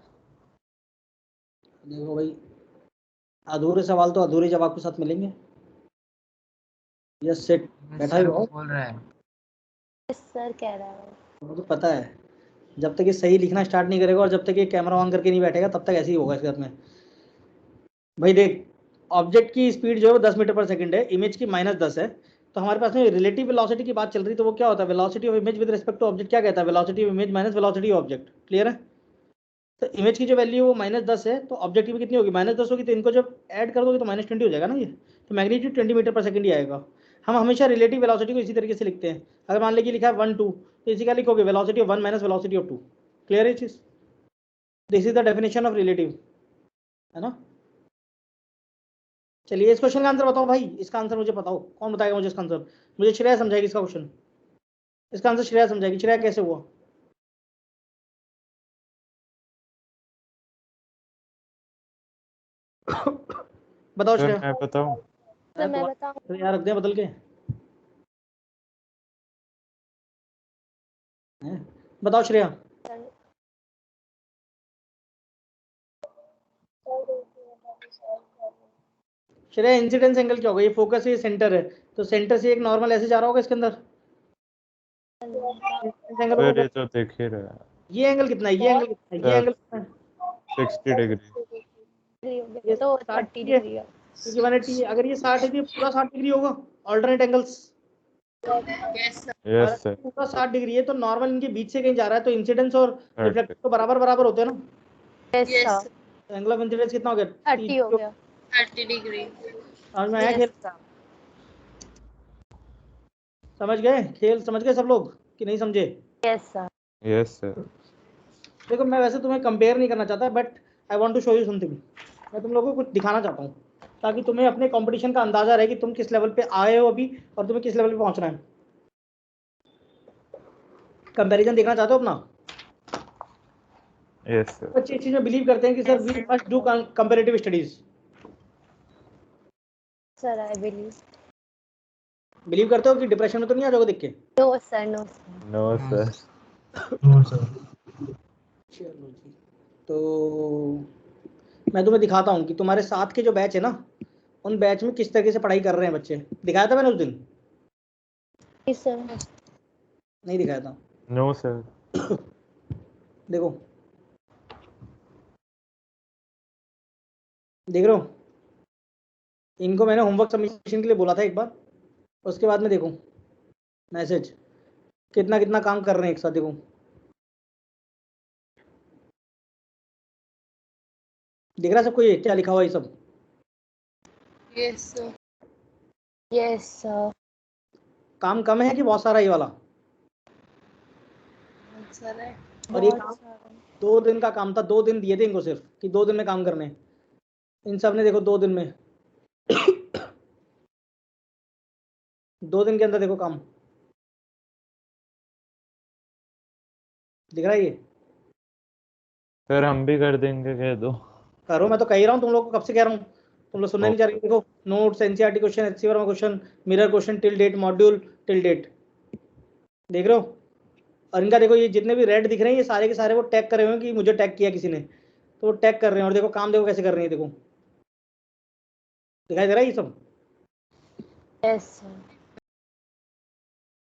देखो भाई, अधूरे सवाल तो अधूरे जवाब के साथ मिलेंगे। यस सेट बैठा ही रहो। बोल रहा है सर कह रहा है, मुझे पता है, जब तक ये सही लिखना स्टार्ट नहीं करेगा और जब तक ये कैमरा ऑन करके नहीं बैठेगा तब तक ऐसे ही होगा इसके साथ में। भाई देख, ऑब्जेक्ट की स्पीड जो है वो 10 मीटर पर सेकंड है, इमेज की -10 है, तो हमारे पास में रिलेटिव वेलोसिटी की बात चल रही, तो वो क्या होता है? Velocity of image with respect to object क्या कहता है? Velocity of image minus velocity of object. Clear है? तो इमेज की जो वैल्यू है वो -10 है, तो ऑब्जेक्ट की भी कितनी होगी? -10 होगी, तो इनको जब ऐड कर दोगे तो -20 हो जाएगा ना ये, तो मैग्नीट्यूड 20 मीटर पर सेकंड ही आएगा। हम हमेशा रिलेटिव वेलोसिटी को इसी तरीके से लिखते हैं। अगर मान लीजिए लिखा है 1 2 तो इसी का लिखोगे velocity of 1 minus velocity of 2। Clear है चीज? This is the definition of relative, है ना? चलिए इस क्वेश्चन का आंसर बताओ भाई, इसका आंसर मुझे बताओ, कौन बताएगा मुझे इसका आंसर? मुझे श्रेया समझाएगी इसका क्वेश्चन, इसका आंसर श्रेया समझाएगी। श्रेया कैसे हुआ? बताओ सर श्रेया। मैं बताऊं? सर मैं बताऊं? तो यार रख दे बदल के हैं? बताओ श्रेया। श्रेया इंसिडेंस एंगल क्या होगा? ये फोकस है, सेंटर है, तो सेंटर से एक नॉर्मल ऐसे जा रहा होगा इसके अंदर। एंगल सर ये तो देख ही रहे हैं। ये एंगल कितना है? ये एंगल कितना है? ये एंगल कितना है? 60 डिग्री। ये तो 60 30 डिग्री है, डिग्री है। क्योंकि 180 अगर ये 60 है तो ये पूरा 60 डिग्री होगा। Alternate angles yes sir. पूरा 60 डिग्री है, तो नॉर्मल इनके बीच से कहीं जा रहा है, तो इंसिडेंस और 30 रिफ्लेक्शन तो बराबर बराबर होते हैं ना। यस सर, तो एंगल ऑफ इंसिडेंस कितना हो गया? 30 हो गया। 30 डिग्री। समझ में आया खेल? समझ गए खेल? समझ गए सब लोग कि नहीं समझे? Yes sir. Yes sir. देखो मैं वैसे तुम्हें कंपेयर नहीं करना चाहता, but I want to show you something. मैं तुम लोगों को कुछ दिखाना चाहता हूँ ताकि तुम्हें अपने कंपटीशन का अंदाजा रहे कि तुम किस लेवल पे आए हो अभी और तुम्हें किस लेवल पे पहुंचना है। कंपैरिजन देखना चाहते हो अपना? Yes sir. बच्चे इस चीज में बिलीव करते हैं कि sir we must do comparative studies. Sir I believe करते हो कि डिप्रेशन में तो नहीं आ जाओगे देख के? No sir, no sir. No sir. चलो जी, तो मैं तुम्हें दिखाता हूँ कि तुम्हारे साथ के जो बैच है ना, उन बैच में किस तरीके से पढ़ाई कर रहे हैं बच्चे। दिखाया था मैंने उस दिन? Yes sir. नहीं दिखाया था? No sir. देखो, देख रहे हो? इनको मैंने होमवर्क सबमिशन के लिए बोला था एक बार, उसके बाद में देखो मैसेज कितना कितना काम कर रहे हैं एक साथ। देखो दिख रहा है सबको ये क्या लिखा हुआ है? ये सब यस सर। Yes sir. काम कम है कि बहुत सारा ये वाला? सर है। और ये काम 2 दिन का काम था, 2 दिन दिए थे इनको सिर्फ कि 2 दिन में काम करने हैं। इन सब ने देखो 2 दिन में 2 दिन के अंदर देखो काम दिख रहा है ये? सर हम भी कर देंगे, कह दो। करो, मैं तो कह ही रहा हूँ तुम लोग को, कब से कह रहा हूँ, तुम लोग सुनने नहीं जा रहे। देखो notes, NCERT question, HC Verma question, mirror question till date, module till date, देख रहे हो? और इनका देखो ये जितने भी रेड दिख रहे हैं ये सारे के सारे वो टैग करे हुए हैं कि मुझे टैग किया किसी ने, तो वो टैग कर रहे हैं। और देखो काम देखो कैसे कर रहे हैं, देखो दिखाई दे रहा है ये सब? Yes sir.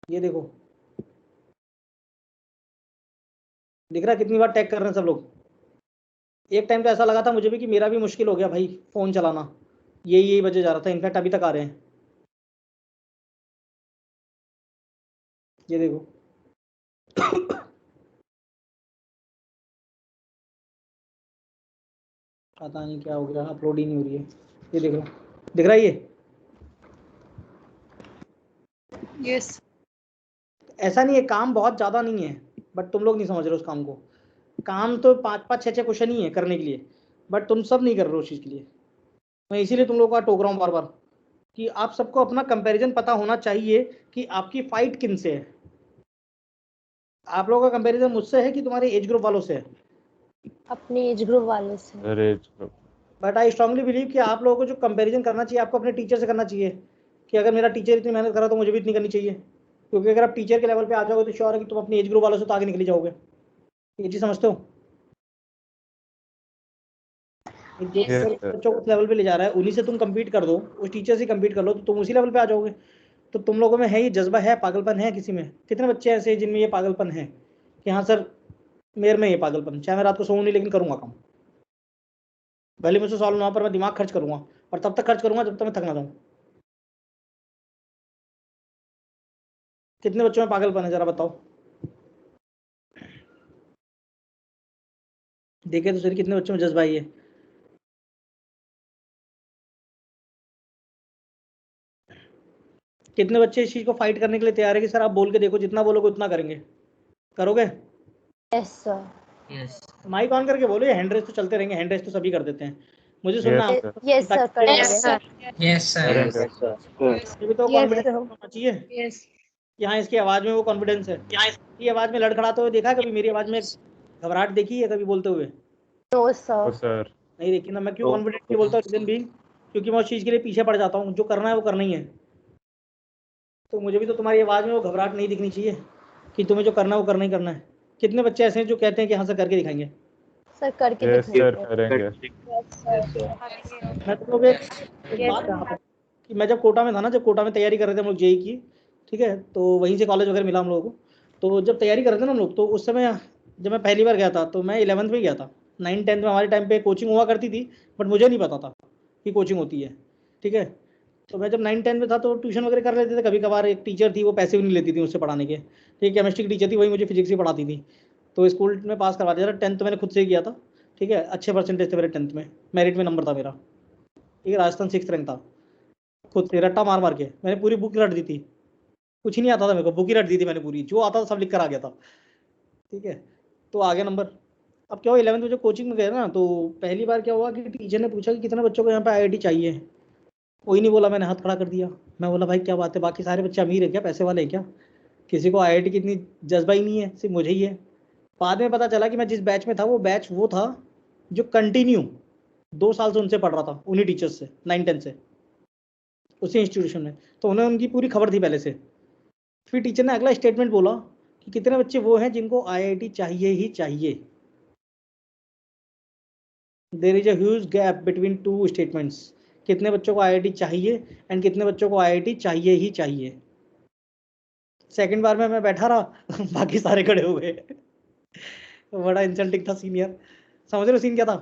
ये देखो दिख रहा है कितनी बार टैग कर रहे हैं सब लोग। एक टाइम तो ऐसा लगा था मुझे भी कि मेरा भी मुश्किल हो गया भाई फोन चलाना, यही वजह जा रहा था। इनफैक्ट अभी तक आ रहे हैं। ये देखो पता नहीं क्या हो गया, अपलोड ही नहीं हो रही है। ये देखो दिख रहा है ये? यस। ऐसा नहीं है, काम बहुत ज़्यादा नहीं है, बट तुम लोग नहीं समझ रहे उस काम को। काम तो 5-5 6-6 क्वेश्चन ही है करने के लिए, बट तुम सब नहीं कर रहे हो उस चीज़ के लिए। मैं इसीलिए तुम लोगों का टोक रहा हूँ बार बार कि आप सबको अपना कंपैरिजन पता होना चाहिए कि आपकी फाइट किन से है। आप लोगों का कंपैरिजन मुझसे है कि तुम्हारे एज ग्रुप वालों से है? अपने एज ग्रुप वालों से। Age group. But I strongly believe कि आप लोगों को जो कंपैरिजन करना चाहिए आपको अपने टीचर से करना चाहिए कि अगर मेरा टीचर इतनी मेहनत कर रहा तो मुझे भी इतनी करनी चाहिए। क्योंकि अगर आप टीचर के लेवल पे आ जाओगे तो श्योर है कि तुम अपने एज ग्रुप वालों से तो आगे निकल जाओगे। ये चीज़ समझते हो? जो बच्चों को उस लेवल पे ले जा रहा है उन्हीं से तुम कम्पीट कर दो, उस टीचर से कम्पीट कर लो तो तुम उसी लेवल पे आ जाओगे। तो तुम लोगों में है ये जज्बा, है पागलपन है किसी में? कितने बच्चे ऐसे हैं जिनमें ये पागलपन है कि हाँ सर मेरे में ये पागलपन, चाहे मैं रात को सोऊं नहीं लेकिन करूँगा काम, भले मुझसे सॉल्व ना हो पर मैं दिमाग खर्च करूँगा, और तब तक खर्च करूँगा जब तक मैं थक ना जाऊँ। कितने बच्चों में पागलपन है जरा बताओ? देखे तो सर कितने बच्चों में जज्बा है। कितने बच्चे इस चीज़ को फाइट करने के लिए तैयार है कि सर आप बोल के देखो, जितना बोलोगे उतना करेंगे? करोगे? Yes sir. Yes. Mic on करके बोलो, ये हैंड रेस तो चलते रहेंगे, हैंड रेस तो सभी कर देते हैं, मुझे सुनना है। यस सर करेंगे। Yes sir. ये भी तो कॉन्फिडेंस होना चाहिए। यस। यहाँ इसकी आवाज़ में वो कॉन्फिडेंस है। यहाँ इसकी आवाज़ में लड़खड़ाते हुए देखा कभी? मेरी आवाज़ में घबराहट देखी है कभी बोलते हुए? No sir. सर नहीं देखी ना। मैं क्यों कॉन्फिडेंटली बोलता हूँ रीजन भी क्योंकि मैं उस चीज़ के लिए पीछे पड़ जाता हूँ, जो करना है वो करना ही है। तो मुझे भी तो तुम्हारी आवाज़ में वो घबराहट नहीं दिखनी चाहिए कि तुम्हें जो करना है वो करना ही करना है। कितने बच्चे ऐसे हैं जो कहते हैं कि हाँ सर करके दिखाएंगे? सर करके यस दिखाइए। सर करेंगे। मैं तुम लोग एक बात कहा था कि मैं जब कोटा में था ना, जब कोटा में तैयारी कर रहे थे हम लोग जेई की, ठीक है, तो वहीं से कॉलेज वगैरह मिला हम लोगों को। तो जब तैयारी कर रहे थे ना हम लोग, तो उस समय जब मैं पहली बार गया था तो मैं 11th में गया था। 9th 10th में हमारे टाइम पे कोचिंग हुआ करती थी, बट मुझे नहीं पता था कि कोचिंग होती है, ठीक है। तो मैं जब 9th 10th में था तो ट्यूशन वगैरह कर लेते थे कभी कभार। एक टीचर थी, वो पैसे भी नहीं लेती थी मुझसे पढ़ाने के, ठीक है, केमिस्ट्री की टीचर थी, वही मुझे फिजिक्स भी पढ़ाती थी। तो स्कूल में पास करवा दिया था। 10th मैंने खुद से ही किया था, ठीक है, अच्छे परसेंटेज थे मेरे 10th में, मेरिट में नंबर था मेरा, ठीक है, राजस्थान 6th रैंक था। खुद से रट्टा मार मार के मैंने पूरी बुक रट दी थी, कुछ ही नहीं आता था मेरे को, बुक ही रट दी थी मैंने पूरी, जो आता था सब लिख कर आ गया था, ठीक है। तो आ गया नंबर। अब क्या हुआ, 11th में जो कोचिंग में गए ना, तो पहली बार क्या हुआ कि टीचर ने पूछा कि कितने बच्चों को यहाँ पे आईआईटी चाहिए। कोई नहीं बोला, मैंने हाथ खड़ा कर दिया। मैं बोला भाई क्या बात है, बाकी सारे बच्चे अमीर है क्या, पैसे वाले हैं क्या, किसी को आईआईटी की इतनी जज्बा ही नहीं है, सिर्फ मुझे ही है। बाद में पता चला कि मैं जिस बैच में था वो बैच वो था जो कंटिन्यू 2 साल से उनसे पढ़ रहा था, उन्हीं टीचर्स से 9th 10th से, उसी इंस्टीट्यूशन में। तो उन्हें उनकी पूरी खबर थी पहले से। फिर टीचर ने अगला स्टेटमेंट बोला कि कितने बच्चे वो हैं जिनको आईआईटी चाहिए ही चाहिए। There is a huge gap between two statements, कितने बच्चों को आईआईटी चाहिए एंड कितने बच्चों को आईआईटी चाहिए ही चाहिए। सेकंड बार में मैं बैठा रहा बाकी सारे खड़े हो गए बड़ा इंसल्टिंग था सीनियर। समझ रहे हो सीन क्या था,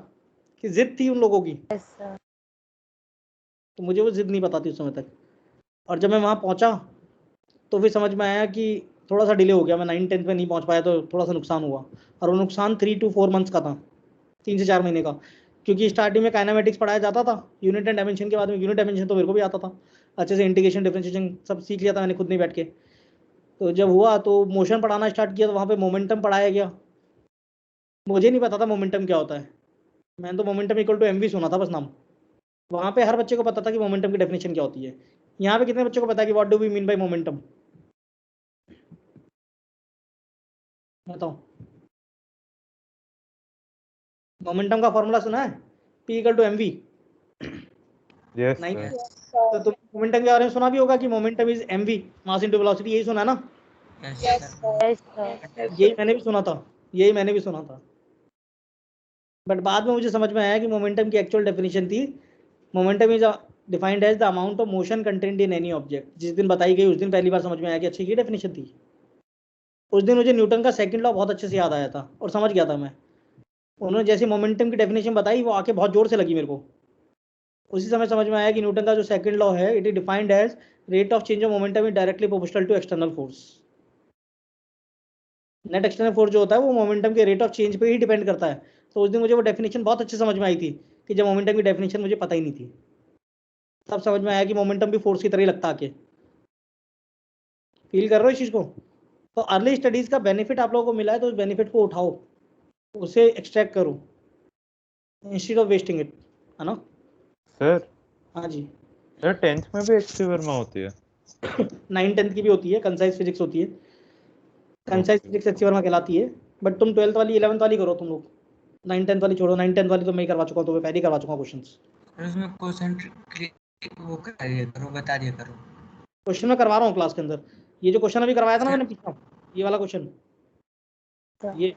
कि जिद थी उन लोगों की, तो मुझे वो जिद नहीं पता थी उस समय तक। और जब मैं वहाँ पहुँचा तो फिर समझ में आया कि थोड़ा सा डिले हो गया, मैं 9th 10th में नहीं पहुँच पाया, तो थोड़ा सा नुकसान हुआ। और वो नुकसान 3 to 4 months का था, 3 से 4 महीने का। क्योंकि स्टार्टिंग में काइनेमेटिक्स पढ़ाया जाता था, यूनिट एंड डायमेंशन के बाद में यूनिट डायमेंशन तो मेरे को भी आता था अच्छे से, इंटीग्रेशन डिफरेंशिएशन सब सीख लिया था मैंने खुद नहीं बैठ के। तो जब हुआ तो मोशन पढ़ाना स्टार्ट किया, तो वहाँ पे मोमेंटम पढ़ाया गया। मुझे नहीं पता था मोमेंटम क्या होता है, मैंने तो मोमेंटम इक्वल टू एमवी सुना था बस नाम। वहाँ पे हर बच्चे को पता था कि मोमेंटम की डेफिनेशन क्या होती है। यहाँ पे कितने बच्चों को पता है कि what do we mean by momentum, बताओ। मोमेंटम का फॉर्मूला सुना है, P equal to m v. Yes नहीं सर। तो तुम मोमेंटम के बारे में सुना भी होगा कि momentum is m v, mass into velocity, यही सुना है ना। यही मैंने भी सुना था, यही मैंने भी सुना था। बट बाद में मुझे समझ में आया कि मोमेंटम की एक्चुअल डेफिनेशन थी, momentum is defined as the amount of motion content in any object. जिस दिन बताई गई उस दिन पहली बार समझ में आया कि अच्छा ये डेफिनेशन थी। उस दिन मुझे न्यूटन का सेकंड लॉ बहुत अच्छे से याद आया था और समझ गया था मैं। उन्होंने जैसे मोमेंटम की डेफिनेशन बताई वो आके बहुत जोर से लगी मेरे को। उसी समय समझ में आया कि न्यूटन का जो सेकंड लॉ है, it is defined as rate of change of momentum is directly proportional to external force. Net external force जो होता है वो मोमेंटम के रेट ऑफ चेंज पे ही डिपेंड करता है। तो उस दिन मुझे वो डेफिनेशन बहुत अच्छे समझ में आई थी, कि जब मोमेंटम की डेफिनेशन मुझे पता ही नहीं थी, तब समझ में आया कि मोमेंटम भी फोर्स की तरह ही लगता आके। फील कर रहे हो इस चीज़ को। तो अर्ली स्टडीज़ का बेनिफिट आप लोगों को मिला है, तो उस बेनिफिट को उठाओ, उसे एक्सट्रैक्ट करो इंस्टेड ऑफ वेस्टिंग इट, है ना। सर हाँ जी। सर 10th में भी एचसी वर्मा होती है। 9 10th की भी होती है, कंसाइज फिजिक्स होती है, कंसाइज फिजिक्स एचसी वर्मा कहलाती है। बट तुम 12th वाली 11th वाली करो तुम लोग, 9 10th वाली छोड़ो। 9 10th वाली तो मैं ही करवा चुका हूँ, तो मैं पहले ही करवा चुका हूँ क्वेश्चंस। उसमें क्वेश्चन वो कर दिया करो, बता दिया करो। क्वेश्चन मैं करवा रहा हूँ क्लास के अंदर। ये जो क्वेश्चन अभी करवाया था ना मैंने पिछला, ये वाला क्वेश्चन, ये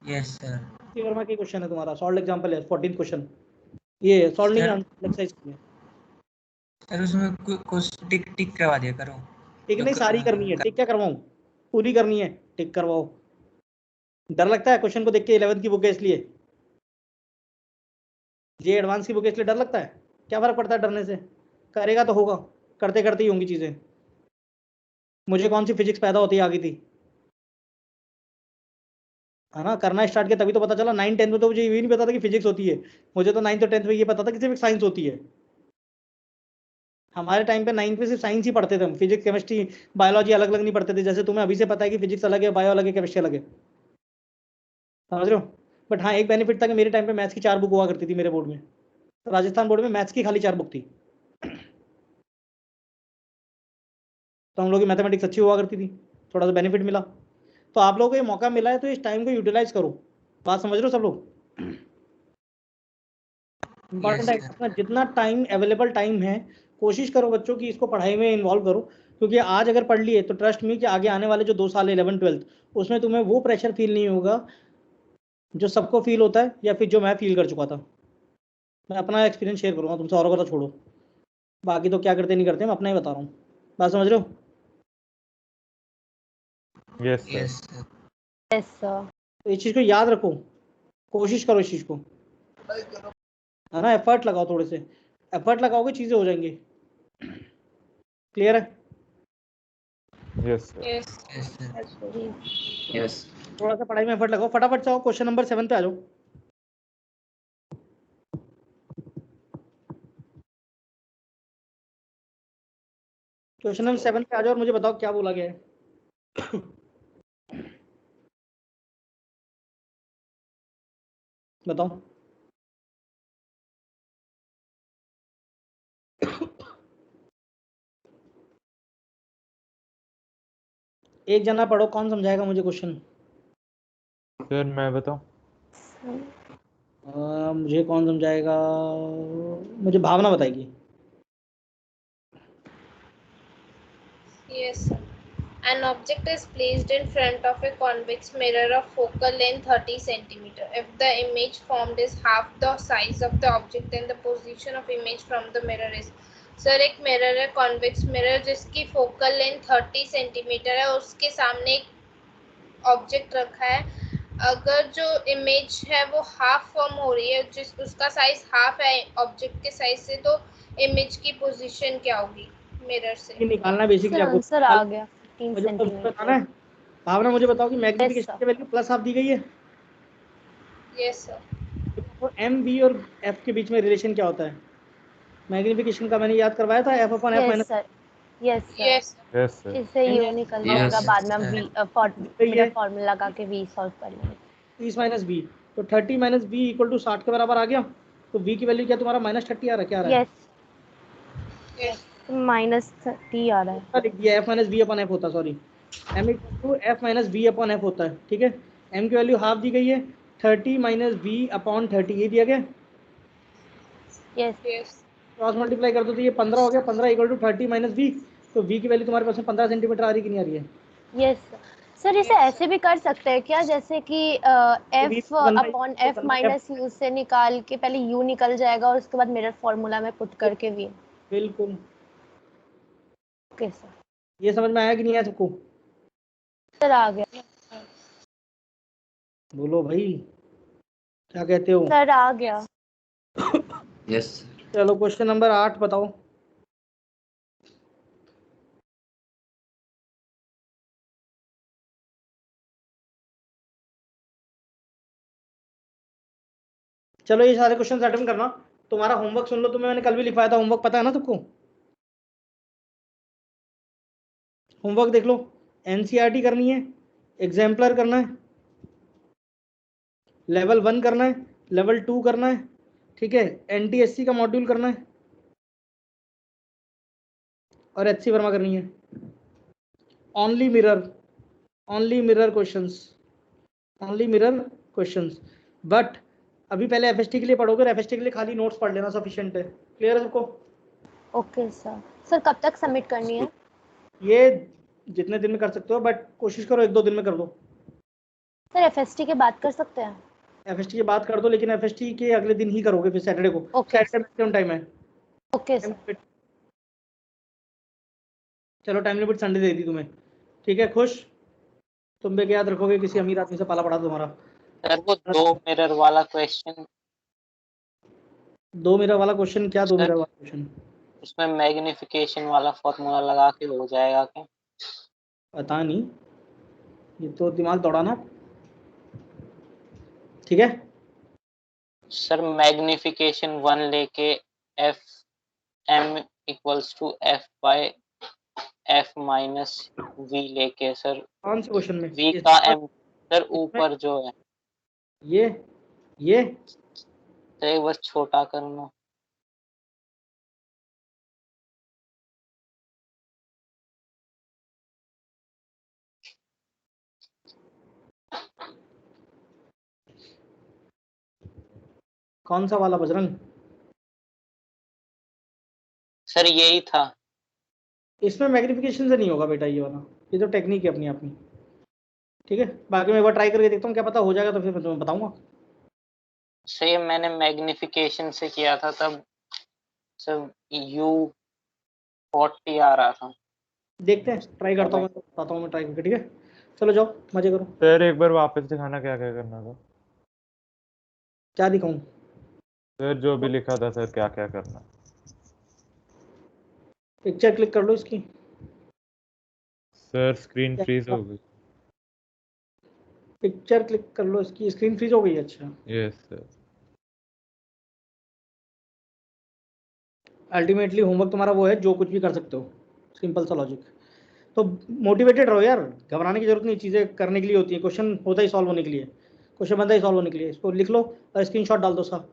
यस सर। एचसी वर्मा की क्वेश्चन है तुम्हारा, सॉल्व एग्जांपल है 14th क्वेश्चन। ये सॉल्व नहीं है, एक्सरसाइज की है सर। उसमें कुछ टिक टिक करवा दिया करो। टिक नहीं, सारी करनी है। टिक क्या करवाऊँ, पूरी करनी है, टिक करवाओ। डर लगता है क्वेश्चन को देख के, 11th की बुक है इसलिए, जे एडवांस की बुक है इसलिए डर लगता है। क्या फर्क पड़ता है डरने से, करेगा तो होगा, करते करते ही होंगी चीजें। मुझे कौन सी फिजिक्स पैदा होती आ गई थी, है ना। करना स्टार्ट किया तभी तो पता चला। 9 10th में तो मुझे ये नहीं पता था कि फिजिक्स होती है। मुझे तो 9th और 10th में ये पता था कि सिर्फ साइंस होती है। हमारे टाइम पे 9th में सिर्फ साइंस ही पढ़ते थे हम, फिजिक्स केमिस्ट्री बायोलॉजी अलग अलग नहीं पढ़ते थे। जैसे तुम्हें अभी से पता है कि फिजिक्स अलग है, बायो अलग है, केमिस्ट्री अलग है, समझ रहे हो। बट हाँ, एक बेनिफिट था कि मेरे टाइम पे मैथ्स की 4 बुक हुआ करती थी मेरे बोर्ड में। राजस्थान बोर्ड में मैथ्स की खाली 4 बुक थी, तो हम लोग की मैथमेटिक्स अच्छी हुआ करती थी, थोड़ा सा बेनिफिट मिला। तो आप लोगों को ये मौका मिला है, तो इस टाइम को यूटिलाइज करो। बात समझ रहे हो सब लोग। इंपॉर्टेंट है अपना जितना टाइम अवेलेबल टाइम है, कोशिश करो बच्चों की इसको पढ़ाई में इन्वॉल्व करो। क्योंकि आज अगर पढ़ लिए तो ट्रस्ट मी कि आगे आने वाले जो 2 साल है 11th 12th, उसमें तुम्हें वो प्रेशर फील नहीं होगा जो सबको फील होता है या फिर जो मैं फील कर चुका था। मैं अपना एक्सपीरियंस शेयर करूंगा तुमसे, औरों का तो छोड़ो, बाकी तो क्या करते नहीं करते, मैं अपना ही बता रहा हूँ। बात समझ रहे हो? Yes sir. Yes sir. Yes sir. तो इस चीज़ को याद रखो, कोशिश करो इस चीज़ को, है ना। एफर्ट लगाओ, थोड़े से एफर्ट लगाओगे चीज़ें हो जाएंगी। क्लियर है? Yes sir. Yes. Yes sir. Yes थोड़ा सा पढ़ाई में एफर्ट लगाओ। फटाफट से आओ, क्वेश्चन नंबर 7 पे आ जाओ। क्वेश्चन नंबर 7 पे आ जाओ और मुझे बताओ क्या बोला गया है। बताओ। एक जना पढ़ो, कौन समझाएगा मुझे क्वेश्चन? सर मैं बताऊं? मुझे कौन समझाएगा? मुझे भावना बताएगी। Yes, sir. An object is placed in front of a convex mirror of focal length 30 centimeter. If the image formed is half the size of the object, then the position of image from the mirror is. Sir एक mirror है, convex mirror, जिसकी focal length 30 centimetre है, उसके सामने एक object रखा है। अगर जो इमेज है वो हाफ फॉर्म हो रही है, जिस उसका साइज हाफ है ऑब्जेक्ट के साइज से, तो इमेज की पोजीशन क्या होगी मिरर से? ये निकालना बेसिकली सर आपको आंसर आ गया 15 मुझे बताना सेंटीमीटर। है। भावना मुझे बताओ कि यस मैग्नीफिकेशन सर। की वैल्यू प्लस हाफ दी गई है। Yes sir. तो एम वी और एफ के बीच में रिलेशन क्या होता है? मैग्नीफिकेशन का मैंने याद करवाया था, F upon F yes minus. Sir. Yes sir. Yes yes sir. इससे यू निकल जाएगा, बाद में हम वी मेरा फॉर्मूला लगा के वी सॉल्व कर लेंगे। 30 माइनस बी, तो 30 माइनस बी इक्वल टू 60 के बराबर आ गया। तो वी की वैल्यू क्या तुम्हारा -30 आ रहा है, क्या आ रहा है? यस -30 आ रहा है। लिख दिया, F minus B upon F होता, sorry, M equal to F minus B upon F होता है। ठीक है, एम की वैल्यू हाफ दी गई है, 30 माइनस बी अपॉन 30 ये दिया गया। Yes yes. क्रॉस मल्टीप्लाई कर दो तो ये 15 हो गया, 15 इक्वल टू 30 माइनस बी। तो वी की वैल्यू तुम्हारे पास में 15 सेंटीमीटर आ रही कि नहीं आ रही है? यस सर, इसे ऐसे भी कर सकते हैं क्या, जैसे कि F upon F minus you से निकाल के पहले यू निकल जाएगा और उसके बाद मिरर फॉर्मूला में पुट करके वी। बिल्कुल। Okay sir. ये समझ में आया कि नहीं आया सबको? सर आ गया। बोलो भाई, क्या कहते हो? सर आ गया। यस चलो क्वेश्चन नंबर 8 बताओ। चलो ये सारे क्वेश्चन अटेम्प्ट करना। तुम्हारा होमवर्क सुन लो, तुम्हें मैंने कल भी लिखवाया था, होमवर्क पता है ना सबको? होमवर्क देख लो। एनसीईआरटी करनी है, एग्जाम्पलर करना है, लेवल 1 करना है, लेवल 2 करना है, ठीक है, एनटीएससी का मॉड्यूल करना है और एचसी वर्मा करनी है। Only mirror questions, only mirror questions. But अभी पहले एफएसटी के लिए पढ़ोगे, एफएसटी के लिए खाली नोट्स पढ़ लेना, सफिशिएंट है। क्लियर है सबको? Okay sir. सर कब तक सबमिट करनी है? ये जितने दिन में कर सकते हो, बट कोशिश करो 1-2 दिन में कर दो। सर एफएसटी के बाद कर सकते हैं? एफएसटी की बात कर दो, लेकिन एफएसटी के अगले दिन ही करोगे, फिर सैटरडे को। सैटरडे मैक्सिमम टाइम है। Okay sir. चलो टाइम लिमिट संडे दे दी तुम्हें, ठीक है? खुश? तुम भी याद रखोगे, किसी अमीर आदमी से पाला पड़ा तुम्हारा। सर वो 2 मिरर वाला क्वेश्चन, 2 मिरर वाला क्वेश्चन क्या? 2 मिरर वाला क्वेश्चन उसमें मैग्निफिकेशन वाला फॉर्मूला लगा के हो जाएगा क्या? पता नहीं, ये तो दिमाग दौड़ाना, ठीक है? सर मैग्निफिकेशन 1 लेके f m equals to f by f minus v लेके सर, कौन से क्वेश्चन में? वी का एम सर ऊपर जो है ये तो बस छोटा करना। कौन सा वाला बजरंग? सर यही था। इसमें मैग्निफिकेशन से नहीं होगा बेटा, ये वाला, ये तो टेक्निक है अपनी अपनी। ठीक है, बाकी मैं एक बार ट्राई करके देखता हूँ, क्या पता हो जाएगा तो फिर मैं तुम्हें बताऊंगा। सेम मैंने मैग्निफिकेशन से किया था तब सब U40 आ रहा था। देखते हैं, ट्राई करता हूँ, मैं बताता हूँ मैं ट्राई करके। ठीक है, चलो जाओ मजे करो। सर एक बार वापस दिखाना क्या क्या करना था। क्या दिखाऊं सर जो भी लिखा था सर, क्या क्या करना। पिक्चर क्लिक कर लो इसकी। सर स्क्रीन फ्रीज हो गई। पिक्चर क्लिक कर लो इसकी, स्क्रीन फ्रीज हो गई। अच्छा, यस सर। अल्टीमेटली होमवर्क तुम्हारा वो है, जो कुछ भी कर सकते हो, सिंपल सा लॉजिक। तो मोटिवेटेड रहो यार, घबराने की जरूरत नहीं, चीज़ें करने के लिए होती है। क्वेश्चन होता ही सॉल्व होने के लिए, क्वेश्चन बनता ही सॉल्व होने के लिए। इसको लिख लो और स्क्रीनशॉट डाल दो सा।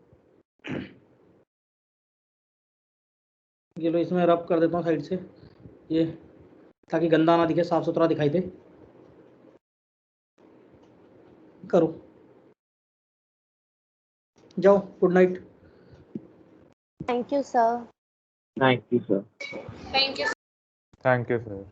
ये लो, इसमें रब कर देता हूँ साइड से, ये ताकि गंदा ना दिखे, साफ सुथरा दिखाई दे। करो, जाओ, good night. Thank you sir. Thank you sir. Thank you. Thank you sir.